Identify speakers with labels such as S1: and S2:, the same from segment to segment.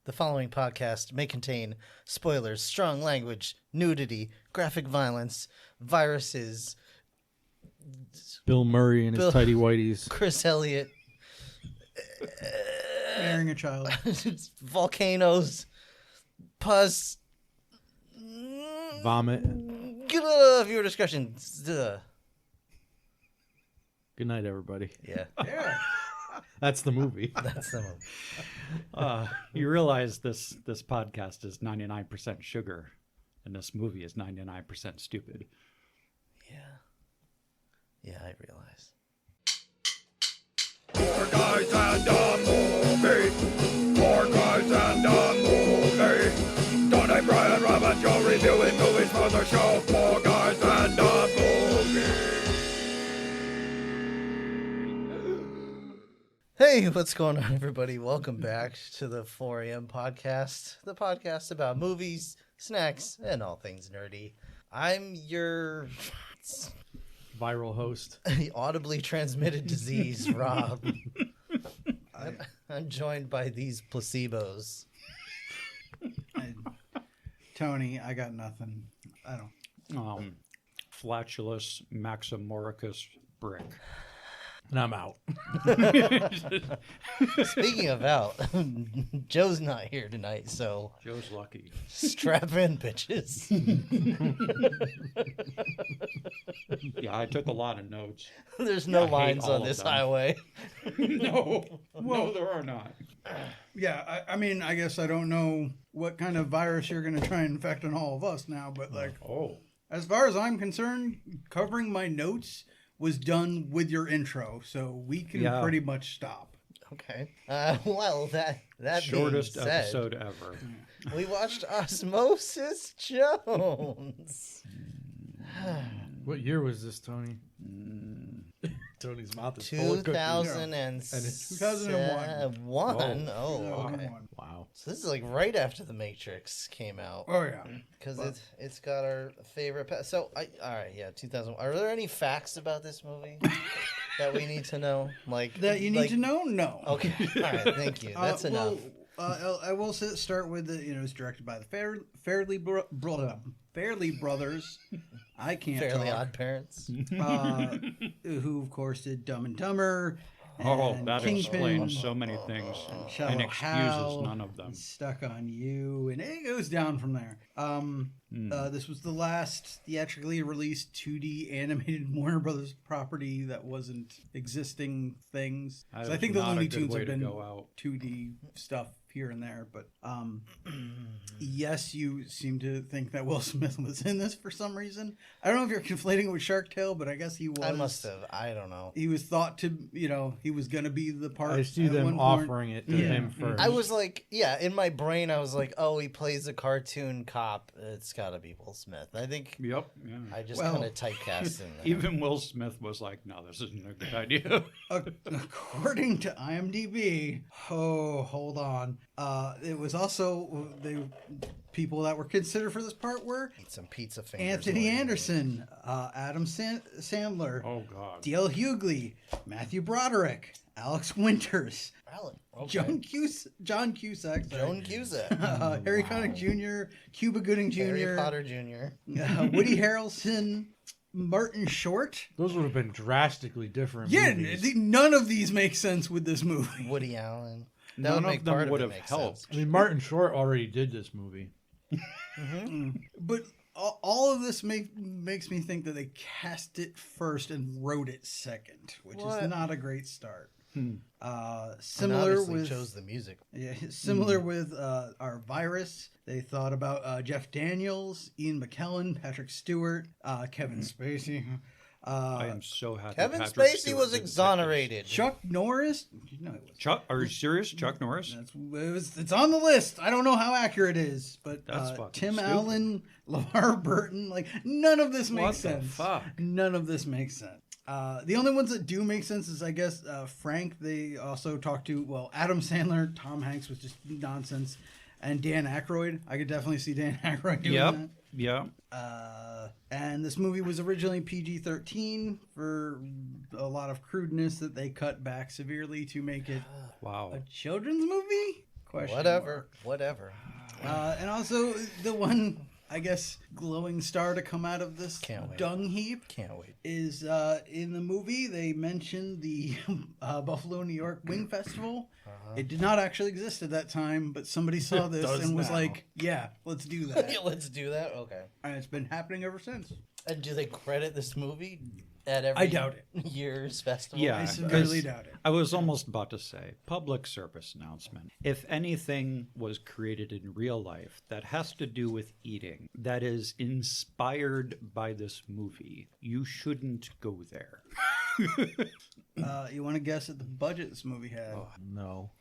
S1: The following podcast may contain spoilers, strong language, nudity, graphic violence, viruses,
S2: Bill Murray and his tighty whities.
S1: Chris Elliott,
S3: marrying a child,
S1: volcanoes, pus,
S2: Vomit.
S1: Viewer discussion.
S2: Good night, everybody.
S1: Yeah.
S3: yeah.
S2: That's the movie.
S1: That's the movie.
S4: You realize this podcast is 99% sugar, and this movie is 99% stupid.
S1: Yeah, I realize.
S5: Four guys and a movie. Four guys and a movie. Donnie, Brian, Rob, and Joe reviewing movies for the show. Four guys and a movie.
S1: Hey, what's going on, everybody? Welcome back to the 4 a.m. podcast, the podcast about movies, snacks, and all things nerdy. I'm your
S2: Viral host.
S1: audibly transmitted disease, Rob. I'm joined by these placebos.
S3: Tony, I got nothing. I don't.
S4: Flatulous Maximoricus brick.
S2: And I'm out.
S1: Speaking of out, Joe's not here tonight, so
S4: Joe's lucky.
S1: strap in, bitches.
S4: Yeah, I took a lot of notes.
S1: There's no
S4: I hate
S1: lines
S4: all
S1: on
S4: of
S1: this
S4: them.
S1: highway.
S4: No, there are not.
S3: Yeah, I mean, I guess I don't know what kind of virus you're going to try and infect on all of us now, but as far as I'm concerned, covering my notes was done with your intro, so we can pretty much stop.
S1: Okay. Well, that
S4: Shortest
S1: being said,
S4: episode ever.
S1: we watched Osmosis Jones.
S2: What year was this, Tony? Tony's mouth is full of cookies.
S1: 2001. Oh, okay.
S2: Wow.
S1: So this is like right after The Matrix came out.
S3: Oh, yeah.
S1: Because it's got our favorite. So, all right, yeah, 2000. Are there any facts about this movie that we need to know?
S3: That you need to know? No.
S1: Okay. All right. Thank you. That's enough.
S3: I will start with it's directed by the Fairley Brothers. I can't
S1: Fairly
S3: talk.
S1: Odd Parents.
S3: Who of course did Dumb and Dumber.
S4: Oh,
S3: and
S4: that
S3: Kingpin,
S4: explains so many things
S3: Shallow
S4: and excuses
S3: Hal,
S4: none of them.
S3: Stuck on You, and it goes down from there. This was the last theatrically released 2D animated Warner Brothers property that wasn't existing things.
S4: That
S3: So I
S4: is
S3: think the
S4: not a
S3: Looney
S4: good
S3: Tunes
S4: way
S3: have
S4: to
S3: been
S4: go out.
S3: 2D stuff here and there, but yes, you seem to think that Will Smith was in this for some reason. I don't know if you're conflating it with Shark Tale, but I guess he was.
S1: I must have. I don't know.
S3: He was thought to, he was going to be the part.
S2: I see
S3: at
S2: them
S3: one
S2: offering
S3: point.
S2: it to him first.
S1: I was like, in my brain, I was like, oh, he plays a cartoon cop. It's got to be Will Smith. I think
S4: Yep. Yeah.
S1: I just kind of typecast him. there.
S4: Even Will Smith was like, no, this isn't a good idea.
S3: According to IMDb, hold on. It was also people that were considered for this part were
S1: Eat some pizza fingers.
S3: Anthony Anderson, Adam Sandler,
S4: Oh, God.
S3: D.L. Hughley, Matthew Broderick, Alex Winters,
S1: Alan. Okay.
S3: John Cusack,
S1: Joan Cusack.
S3: Harry Connick Jr., Cuba Gooding Jr.,
S1: Harry Potter Jr.
S3: Woody Harrelson, Martin Short.
S2: Those would have been drastically different
S3: Yeah,
S2: movies.
S3: none of these make sense with this movie.
S1: Woody Allen. That
S4: None
S1: would make
S4: of them
S1: part
S4: would
S1: it
S4: have
S1: make
S4: helped.
S1: sense.
S2: I mean, Martin Short already did this movie.
S3: But all of this makes me think that they cast it first and wrote it second, which is not a great start. Similar
S1: and
S3: with
S1: chose the music.
S3: similar with our virus. They thought about Jeff Daniels, Ian McKellen, Patrick Stewart, Kevin Spacey.
S4: I am so happy.
S1: Kevin
S4: Patrick
S1: Spacey
S4: Stewart
S1: was
S4: didn't
S1: exonerated.
S3: Chuck Norris. No, it was.
S4: Chuck, are you serious? Chuck Norris?
S3: It's on the list. I don't know how accurate it is, but
S4: That's fucking
S3: Tim
S4: stupid.
S3: Allen, LeVar Burton, none of this makes
S4: What the
S3: sense.
S4: fuck?
S3: None of this makes sense. The only ones that do make sense is, I guess, Frank. They also talked to, Adam Sandler, Tom Hanks was just nonsense, and Dan Aykroyd. I could definitely see Dan Aykroyd doing that.
S4: Yeah.
S3: And this movie was originally PG-13 for a lot of crudeness that they cut back severely to make it
S4: Wow.
S3: a children's movie? ? Question
S1: Whatever.
S3: mark.
S1: Whatever.
S3: And also the one, I guess, glowing star to come out of this
S1: Can't wait.
S3: dung heap
S1: Can't wait.
S3: is in the movie they mentioned the Buffalo, New York Wing Festival. It did not actually exist at that time, but somebody saw this
S2: does
S3: and was
S2: now.
S3: like, yeah, let's do that.
S1: Yeah, let's do that. Okay.
S3: And it's been happening ever since.
S1: And do they credit this movie at every
S3: I doubt it.
S1: year's festival?
S4: Yeah,
S3: I
S4: 'cause
S3: severely doubt it.
S4: I was almost about to say public service announcement. If anything was created in real life that has to do with eating, that is inspired by this movie, you shouldn't go there.
S3: You want to guess at the budget this movie had?
S2: No.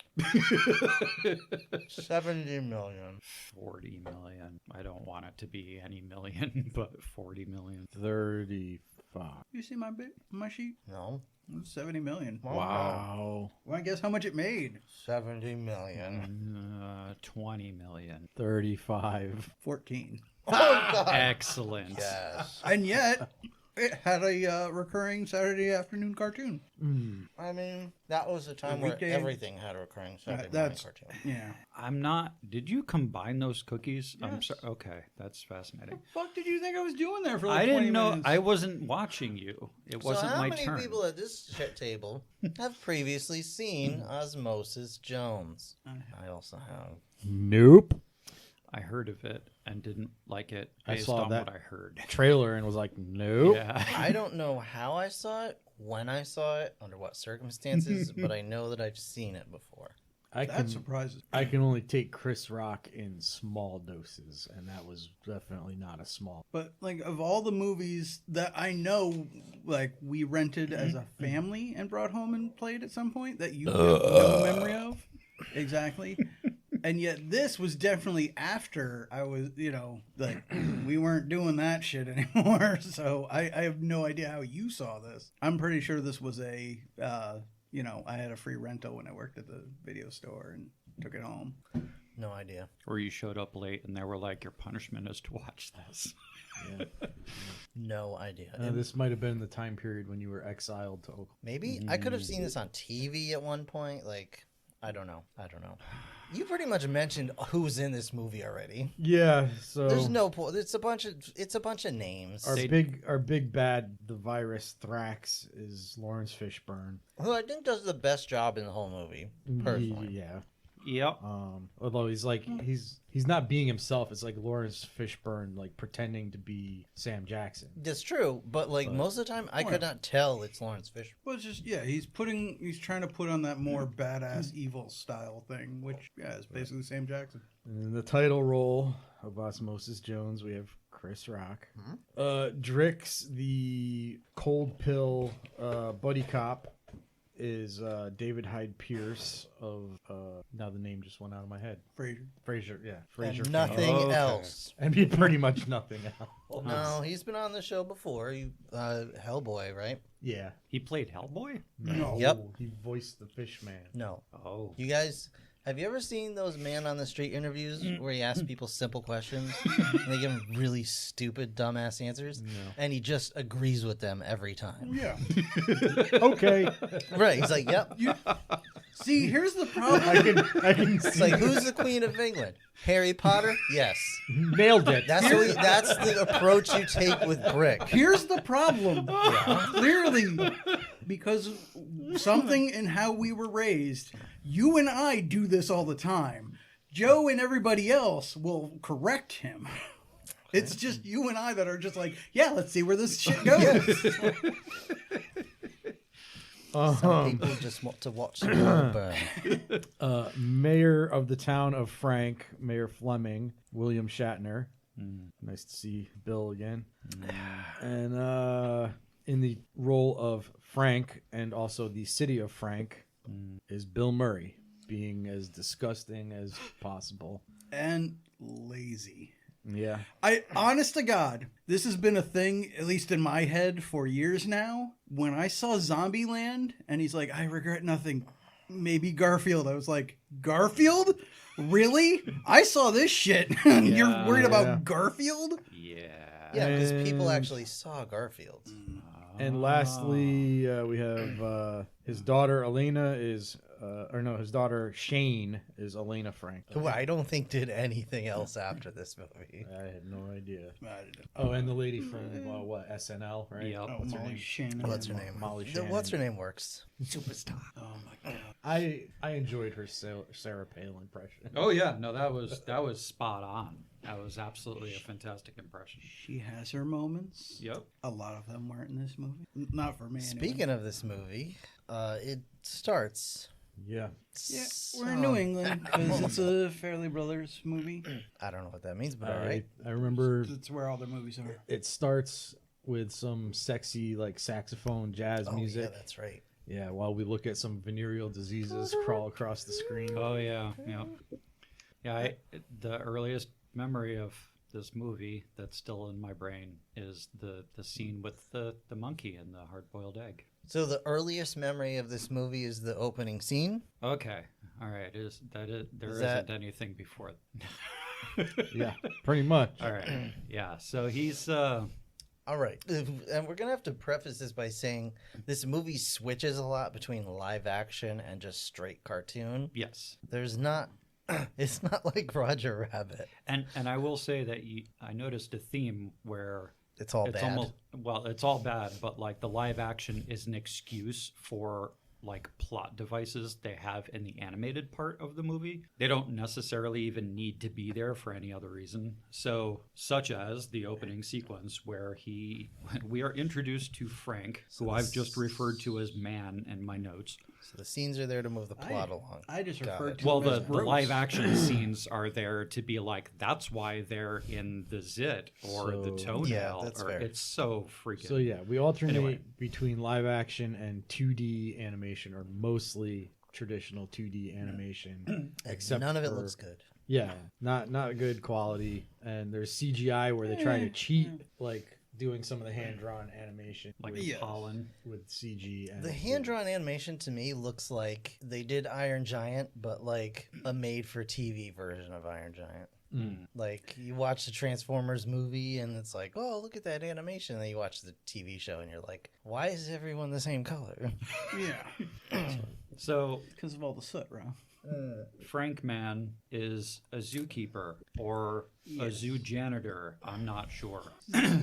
S1: 70 million.
S4: 40 million. I don't want it to be any million, but 40 million.
S2: 35.
S3: You see my sheet?
S1: No.
S3: It's 70 million.
S2: Wow.
S3: Want to guess how much it made?
S1: 70 million.
S4: 20 million.
S2: 35.
S3: 14.
S1: Oh, God.
S4: Excellent.
S1: Yes.
S3: And yet, it had a recurring Saturday afternoon cartoon.
S1: I mean, that was a time
S3: A
S1: where
S3: weekday-
S1: everything had a recurring Saturday morning
S3: That's
S1: cartoon.
S3: yeah.
S4: I'm not. Did you combine those cookies? I'm
S3: Yes.
S4: sorry. Okay, that's fascinating.
S3: Fuck did you think I was doing there for like
S4: I
S3: 20
S4: didn't know.
S3: minutes?
S4: I wasn't watching you. It wasn't
S1: so how
S4: my
S1: many
S4: turn.
S1: people at this shit table have previously seen Osmosis Jones? I also have.
S2: Nope.
S4: I heard of it and didn't like it
S2: I
S4: based
S2: saw
S4: on
S2: that.
S4: what I heard.
S2: Trailer and was like, nope.
S4: Yeah.
S1: I don't know how I saw it, when I saw it, under what circumstances, but I know that I've seen it before.
S3: That surprises me.
S2: I can only take Chris Rock in small doses, and that was definitely not a small.
S3: But like of all the movies that I know, like we rented as a family and brought home and played at some point that you have no memory of, exactly. And yet this was definitely after I was, like we weren't doing that shit anymore. So I have no idea how you saw this. I'm pretty sure this was a, I had a free rental when I worked at the video store and took it home.
S1: No idea.
S4: Or you showed up late and they were like, your punishment is to watch this.
S2: Yeah.
S1: No idea.
S2: This might have been the time period when you were exiled to Oklahoma.
S1: Maybe I could have seen this on TV at one point. Like, I don't know. You pretty much mentioned who's in this movie already.
S2: Yeah, so
S1: There's no point. It's a bunch of names.
S2: our big bad, the virus Thrax, is Lawrence Fishburne.
S1: Who I think does the best job in the whole movie, personally.
S2: Yeah.
S4: Yep.
S2: Although he's like he's not being himself. It's like Lawrence Fishburne like pretending to be Sam Jackson.
S1: That's true, but most of the time, I could not tell it's Lawrence Fishburne.
S3: Well, it's just he's trying to put on that more badass evil style thing, which is basically Sam Jackson.
S2: And in the title role of Osmosis Jones, we have Chris Rock. Drix, the cold pill buddy cop, is David Hyde Pierce of now the name just went out of my head. Frasier, yeah. Frasier.
S1: And nothing
S4: Okay.
S1: else.
S2: And be pretty much nothing else.
S1: No, he's been on the show before. Hellboy, right?
S2: Yeah.
S4: He played Hellboy?
S3: No.
S1: Yep.
S2: He voiced the fish man.
S1: No.
S4: Oh.
S1: You guys, have you ever seen those man on the street interviews where he asks people simple questions and they give him really stupid, dumbass answers?
S2: No.
S1: And he just agrees with them every time.
S3: Yeah.
S2: Okay.
S1: Right. He's like, yep.
S3: See, here's the problem.
S2: I can
S1: It's
S2: see.
S1: like, who's the Queen of England? Harry Potter? Yes.
S2: Nailed it.
S1: That's the approach you take with Brick.
S3: Here's the problem. Clearly, because something in how we were raised, you and I do this all the time. Joe and everybody else will correct him. It's just you and I that are just like, yeah, let's see where this shit goes.
S1: Some people just want to watch the world burn.
S2: Mayor of the town of Frank, Mayor Fleming, William Shatner. Nice to see Bill again. And in the role of Frank and also the city of Frank is Bill Murray, being as disgusting as possible.
S3: And lazy.
S2: Yeah.
S3: Honest to God, this has been a thing, at least in my head, for years now. When I saw Zombieland, and he's like, I regret nothing, maybe Garfield. I was like, Garfield? Really? I saw this shit. And you're worried about Garfield?
S4: Yeah.
S1: Yeah, because people
S2: And-
S1: actually saw Garfield.
S2: And lastly, we have his daughter, Elena, is his daughter Shane is Elena Frank.
S1: Who I don't think did anything else after this movie.
S2: I had no idea.
S3: I don't know.
S2: Oh, and the lady from SNL, right?
S4: Yep.
S3: Oh, Molly Shannon.
S1: What's her name?
S2: Molly
S1: The
S2: Shannon.
S1: What's her name works.
S4: Superstar.
S3: Oh my god.
S2: I enjoyed her Sarah Palin impression.
S4: Oh yeah, no, that was spot on. That was absolutely a fantastic impression.
S3: She has her moments.
S4: Yep.
S3: A lot of them weren't in this movie. Not for me. Anyway.
S1: Speaking of this movie, it starts.
S2: Yeah.
S3: Yeah, we're in New England because it's a Fairley Brothers movie.
S1: I don't know what that means, but all right.
S2: I remember
S3: That's where all their movies are.
S2: it starts with some sexy like saxophone jazz
S1: Oh,
S2: music.
S1: yeah, that's right.
S2: Yeah, while we look at some venereal diseases crawl across the screen.
S4: Oh yeah, yeah. The earliest memory of this movie that's still in my brain is the scene with the monkey and the hard-boiled egg.
S1: So the earliest memory of this movie is the opening scene.
S4: Okay, all right. There
S1: Is
S4: isn't
S1: that-
S4: anything before.
S2: Yeah, pretty much.
S4: All right. Yeah. So he's
S1: All right. And we're going to have to preface this by saying this movie switches a lot between live action and just straight cartoon.
S4: yes.
S1: There's not, it's not like Roger Rabbit.
S4: And I will say that I noticed a theme where
S1: It's all
S4: it's
S1: bad.
S4: it's all bad, but like the live action is an excuse for like plot devices they have in the animated part of the movie. They don't necessarily even need to be there for any other reason. So, such as the opening sequence where we are introduced to Frank, who I've just referred to as man in my notes.
S1: So the scenes are there to move the plot along.
S3: I just
S1: Got
S3: referred
S1: it.
S3: to
S4: Well,
S3: them as
S4: the
S3: gross.
S4: live action scenes are there to be like, that's why they're in the zit or the
S2: So-
S4: toenail.
S1: Yeah, that's
S4: or
S1: fair.
S4: It's so freaking.
S2: So yeah, we alternate
S4: Anyway.
S2: between live action and 2D animation, or mostly traditional 2D animation.
S1: Except none of it looks good.
S2: Yeah, not good quality, and there's CGI where they try to cheat, like doing some of the hand drawn animation,
S4: like
S2: with,
S3: Yes.
S4: pollen.
S2: with CG. And
S1: The hand drawn animation to me looks like they did Iron Giant, but like a made for TV version of Iron Giant.
S2: Mm.
S1: Like you watch the Transformers movie and it's like, oh, look at that animation. And then you watch the TV show and you're like, why is everyone the same color?
S3: Yeah.
S4: So
S3: Because of all the soot, Ron.
S4: Frank Man is a zookeeper or a zoo janitor. I'm not sure.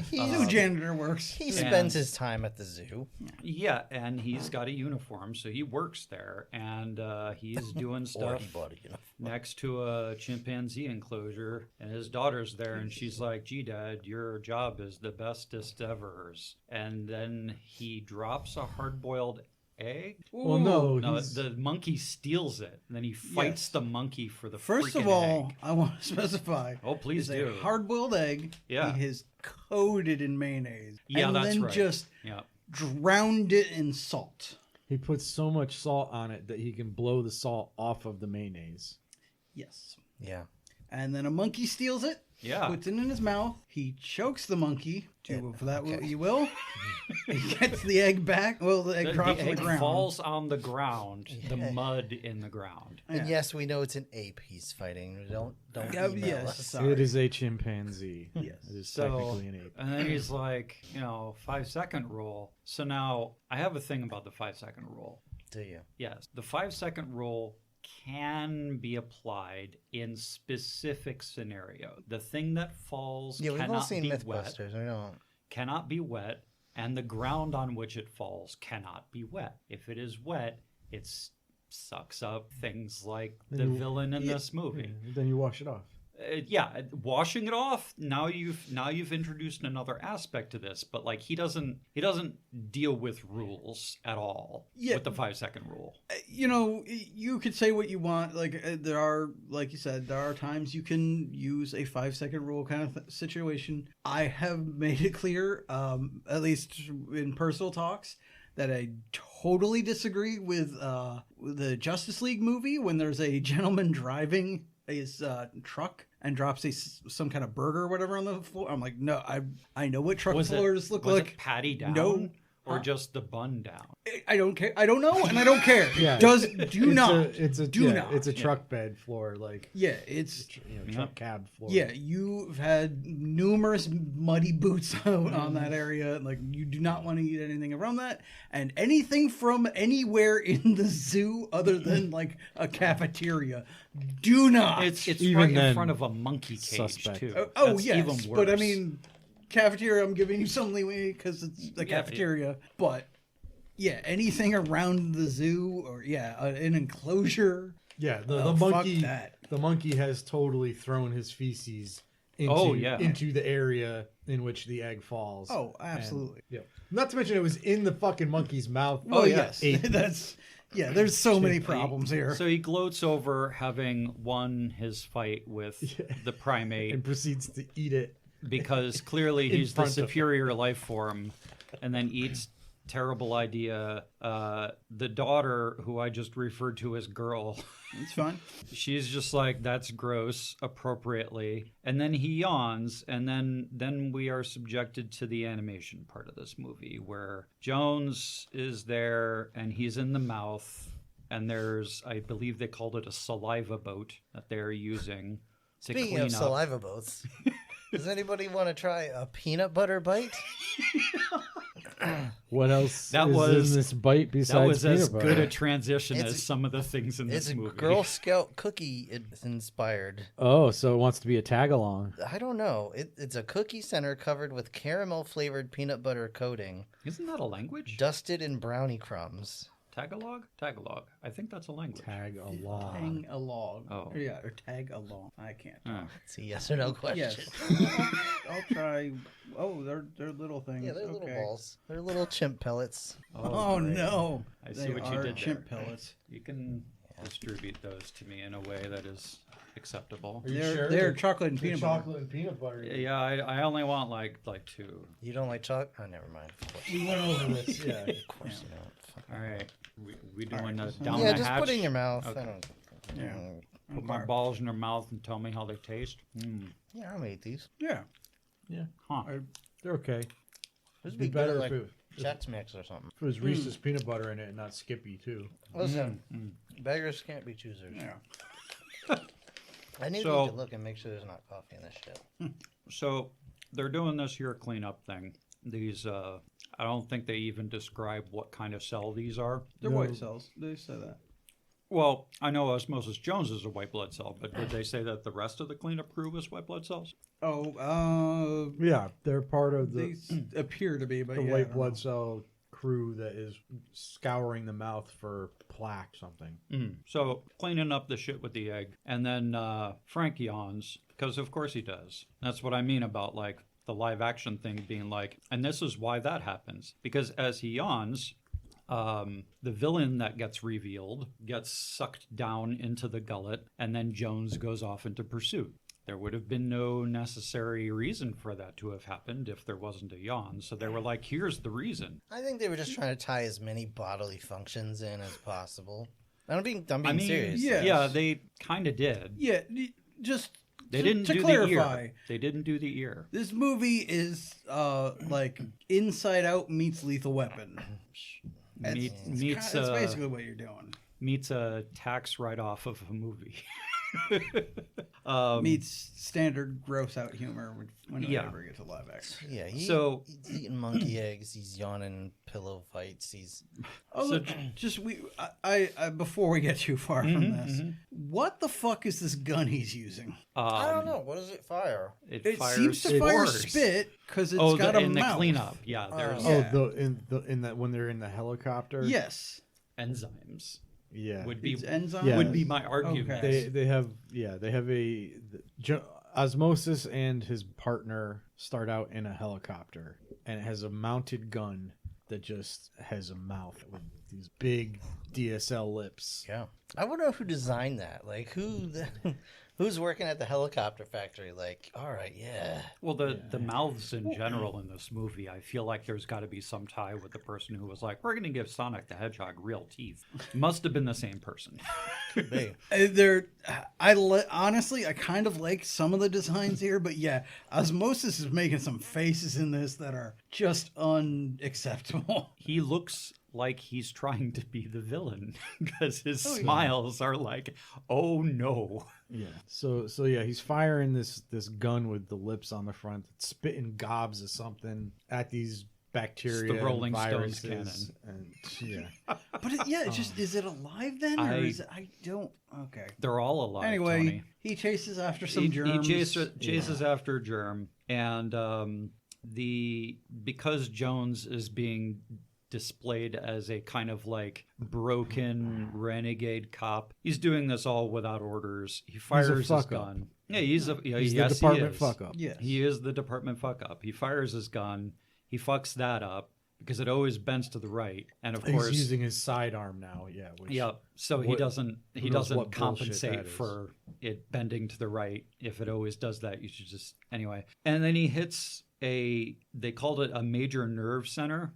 S3: Zoo janitor works.
S1: He spends his time at the zoo.
S4: Yeah, and he's got a uniform, so he works there, and he's doing
S1: Or
S4: stuff
S1: he bought a uniform.
S4: next to a chimpanzee enclosure, and his daughter's there, and she's like, gee, Dad, your job is the bestest ever's. And then he drops a hard-boiled egg.
S2: Well, no,
S4: No,
S2: he's-
S4: the monkey steals it, and then he fights
S3: Yes.
S4: the monkey for the
S3: First of
S4: freaking
S3: all,
S4: egg.
S3: I want to specify.
S4: Oh, please
S3: it's
S4: do.
S3: a hard-boiled egg.
S4: Yeah.
S3: He is coated in mayonnaise.
S4: Yeah,
S3: and
S4: that's
S3: then
S4: right.
S3: just
S4: Yeah.
S3: drowned it in salt.
S2: he puts so much salt on it that he can blow the salt off of the mayonnaise.
S3: Yes.
S1: Yeah.
S3: And then a monkey steals it.
S4: Yeah.
S3: Puts it in his mouth. He chokes the monkey. Do for that what
S1: okay.
S3: you will. He gets the egg back. Well, the egg
S4: The
S3: drops on
S4: egg
S3: the ground.
S4: falls on the ground, the mud in the ground.
S1: And yes, we know it's an ape he's fighting. Don't
S3: Yeah,
S1: email
S3: yes,
S1: us.
S3: sorry.
S2: It is a chimpanzee.
S3: Yes.
S2: It is
S4: So,
S2: technically an ape.
S4: and then he's like, 5-second rule. So now I have a thing about the 5-second rule.
S1: Do you?
S4: Yes, the 5-second rule can be applied in specific scenario. The thing that falls
S1: Yeah, we've all
S4: cannot
S1: seen
S4: be wet,
S1: Mythbusters. We don't.
S4: cannot be wet, and the ground on which it falls cannot be wet. If it is wet, it sucks up things like the
S2: Then you-
S4: villain in this movie.
S2: Then you wash it off.
S4: Washing it off. Now you've introduced another aspect to this, but like he doesn't deal with rules at all
S3: Yeah.
S4: with the 5-second rule.
S3: You could say what you want. Like there are, like you said, there are times you can use a 5-second rule kind of situation. I have made it clear, at least in personal talks, that I totally disagree with the Justice League movie when there's a gentleman driving his truck and drops some kind of burger or whatever on the floor. I'm like, no, I know what truck
S4: Was
S3: floors look
S4: was
S3: like.
S4: it Patty Down?
S3: No.
S4: or just the bun down?
S3: I don't care. I don't know, and I don't care.
S2: Yeah.
S3: Do not.
S2: It's a truck bed floor, like
S3: Yeah, it's
S2: truck cab floor.
S3: yeah. You've had numerous muddy boots out on that area. Like you do not want to eat anything around that, and anything from anywhere in the zoo other than like a cafeteria. Do not.
S4: It's
S2: Even
S4: right in
S2: then,
S4: front of a monkey cage
S2: suspect.
S4: too.
S3: Yes,
S4: even worse.
S3: but I mean, cafeteria. I'm giving you some leeway because it's the cafeteria, but. Yeah, anything around the zoo or an enclosure.
S2: Yeah, the
S3: fuck
S2: monkey.
S3: that.
S2: The monkey has totally thrown his feces into the area in which the egg falls.
S3: Oh, absolutely.
S2: And, not to mention it was in the fucking monkey's mouth.
S3: Oh yes, there's so many problems here.
S4: So he gloats over having won his fight with the primate
S2: and proceeds to eat it
S4: because clearly he's the
S2: front of him.
S4: superior life form, and then eats. Terrible idea. The daughter, who I just referred to as girl,
S3: It's fine.
S4: she's just like, that's gross, appropriately. And then he yawns, and then we are subjected to the animation part of this movie, where Jones is there, and he's in the mouth, and there's, I believe they called it a saliva boat that they're using to
S1: Speaking
S4: clean
S1: of
S4: up.
S1: saliva boats, does anybody want to try a peanut butter bite?
S2: What else
S4: That
S2: is
S4: was-
S2: in this bite besides
S4: That was as
S2: peanut
S4: good
S2: butter?
S4: a transition
S1: It's-
S4: as some of the things in
S1: It's
S4: this
S1: a
S4: movie.
S1: Girl Scout cookie inspired.
S2: Oh, so it wants to be a tag along.
S1: I don't know. It's a cookie center covered with caramel flavored peanut butter coating,
S4: Isn't that a language?
S1: dusted in brownie crumbs.
S4: Tagalog? Tagalog. I think that's a language.
S2: Tag along.
S3: Tag along.
S4: Oh.
S3: Yeah, or tag along. I can't.
S4: Oh.
S1: It's a yes or no question.
S3: Yes. I'll try. Oh, they're little things.
S1: Yeah, they're little
S3: Okay.
S1: balls. They're little chimp pellets.
S3: Oh
S4: great.
S3: no!
S4: I see
S3: They
S4: what you
S3: are
S4: did
S3: chimp
S4: there.
S3: pellets.
S4: You can distribute those to me in a way that is acceptable.
S2: Are you
S3: They're
S2: sure?
S3: they're chocolate and
S2: They're
S3: peanut butter.
S2: chocolate and peanut butter.
S4: Yeah, I only want like two.
S1: You don't like chocolate? Oh, never mind. Of course,
S2: We went over this. Yeah.
S1: of course you don't. Fuck.
S4: All right, we doing
S3: right,
S4: a
S3: so-
S4: down
S1: Yeah,
S4: the
S1: just
S4: hatch?
S1: put it in your mouth.
S4: Okay.
S1: I don't.
S3: Yeah.
S4: Put my balls in their mouth and tell me how they taste.
S1: Yeah, I'll eat these.
S3: Yeah.
S4: Huh.
S2: They're okay.
S1: This
S2: It'd
S1: would
S2: be
S1: be
S2: better
S1: good, like
S2: if
S1: Chex Mix or something.
S2: it was Reese's peanut butter in it and not Skippy, too.
S1: Listen, beggars can't be choosers.
S3: Yeah.
S1: I need
S4: So-
S1: to look and make sure there's not coffee in this shit.
S4: So they're doing this here cleanup thing. These, I don't think they even describe what kind of cell these are.
S3: They're
S2: No.
S3: white cells. They say that.
S4: Well, I know Osmosis Jones is a white blood cell, but did they say that the rest of the cleanup crew was white blood cells?
S3: Oh,
S2: Yeah, they're part of
S3: they
S2: the
S3: appear to be, but
S2: the
S3: yeah, I
S2: white
S3: don't
S2: blood
S3: know.
S2: cell crew that is scouring the mouth for plaque something.
S4: So cleaning up the shit with the egg, and then Frank yawns because of course he does. That's what I mean about like the live action thing being like, and this is why that happens because as he yawns. The villain that gets revealed gets sucked down into the gullet, and then Jones goes off into pursuit. There would have been no necessary reason for that to have happened if there wasn't a yawn. So they were like, here's the reason.
S1: I think they were just trying to tie as many bodily functions in as possible. I'm being
S4: I mean,
S1: serious.
S3: yeah.
S4: yeah, they kind of did.
S3: Yeah, just
S4: They
S3: to,
S4: didn't
S3: to
S4: do
S3: clarify.
S4: the ear. They didn't do the ear.
S3: This movie is like Inside Out meets Lethal Weapon.
S4: Meets
S3: That's basically what you're doing.
S4: meets a tax write-off of a movie.
S3: Meets standard gross out humor when
S4: Yeah.
S3: it ever gets to live action.
S1: Yeah,
S4: So-
S1: he's eating monkey eggs. He's yawning pillow fights. He's
S3: Oh,
S4: So-
S3: look, just I before we get too far from this, what the fuck is this gun he's using?
S1: I don't know. What does it fire?
S3: It
S4: fires
S3: seems to fire
S4: spores.
S3: spit because it's got a
S4: in
S3: mouth.
S4: the cleanup. Yeah, there's
S3: Yeah.
S2: Oh, in that when they're in the helicopter.
S3: Yes,
S4: enzymes.
S2: Yeah.
S4: Would be
S3: it's enzyme.
S2: Yeah.
S4: would be my argument.
S3: Okay.
S2: They have Osmosis and his partner start out in a helicopter, and it has a mounted gun that just has a mouth with these big DSL lips.
S1: Yeah, I wonder who designed that. Like who? Who's working at the helicopter factory? Like, all right, yeah.
S4: Well, the mouths in general in this movie, I feel like there's got to be some tie with the person who was like, we're going to give Sonic the Hedgehog real teeth. Must have been the same person.
S1: Could be.
S3: Honestly, I kind of like some of the designs here, but yeah, Osmosis is making some faces in this that are just unacceptable.
S4: He looks like he's trying to be the villain because his smiles are like, oh no.
S2: Yeah. So yeah, he's firing this gun with the lips on the front, spitting gobs of something at these bacteria.
S4: It's the Rolling
S2: and
S4: Stones
S2: viruses, and yeah.
S3: But it's just, is it alive then? Or is it, I don't, okay.
S4: They're all alive,
S3: Anyway,
S4: Tony.
S3: he chases after some germs.
S4: He chases after a germ, and because Jones is being displayed as a kind of like broken renegade cop, he's doing this all without orders. He fires his gun. Yeah, he's the department
S2: fuck up.
S3: Yes.
S4: He is the department fuck up. He fires his gun. He fucks that up because it always bends to the right, and of course
S2: he's using his sidearm now. Yeah.
S4: Yep. So he doesn't
S2: what
S4: compensate for it bending to the right. If it always does that, you should just anyway. And then he hits they called it a major nerve center.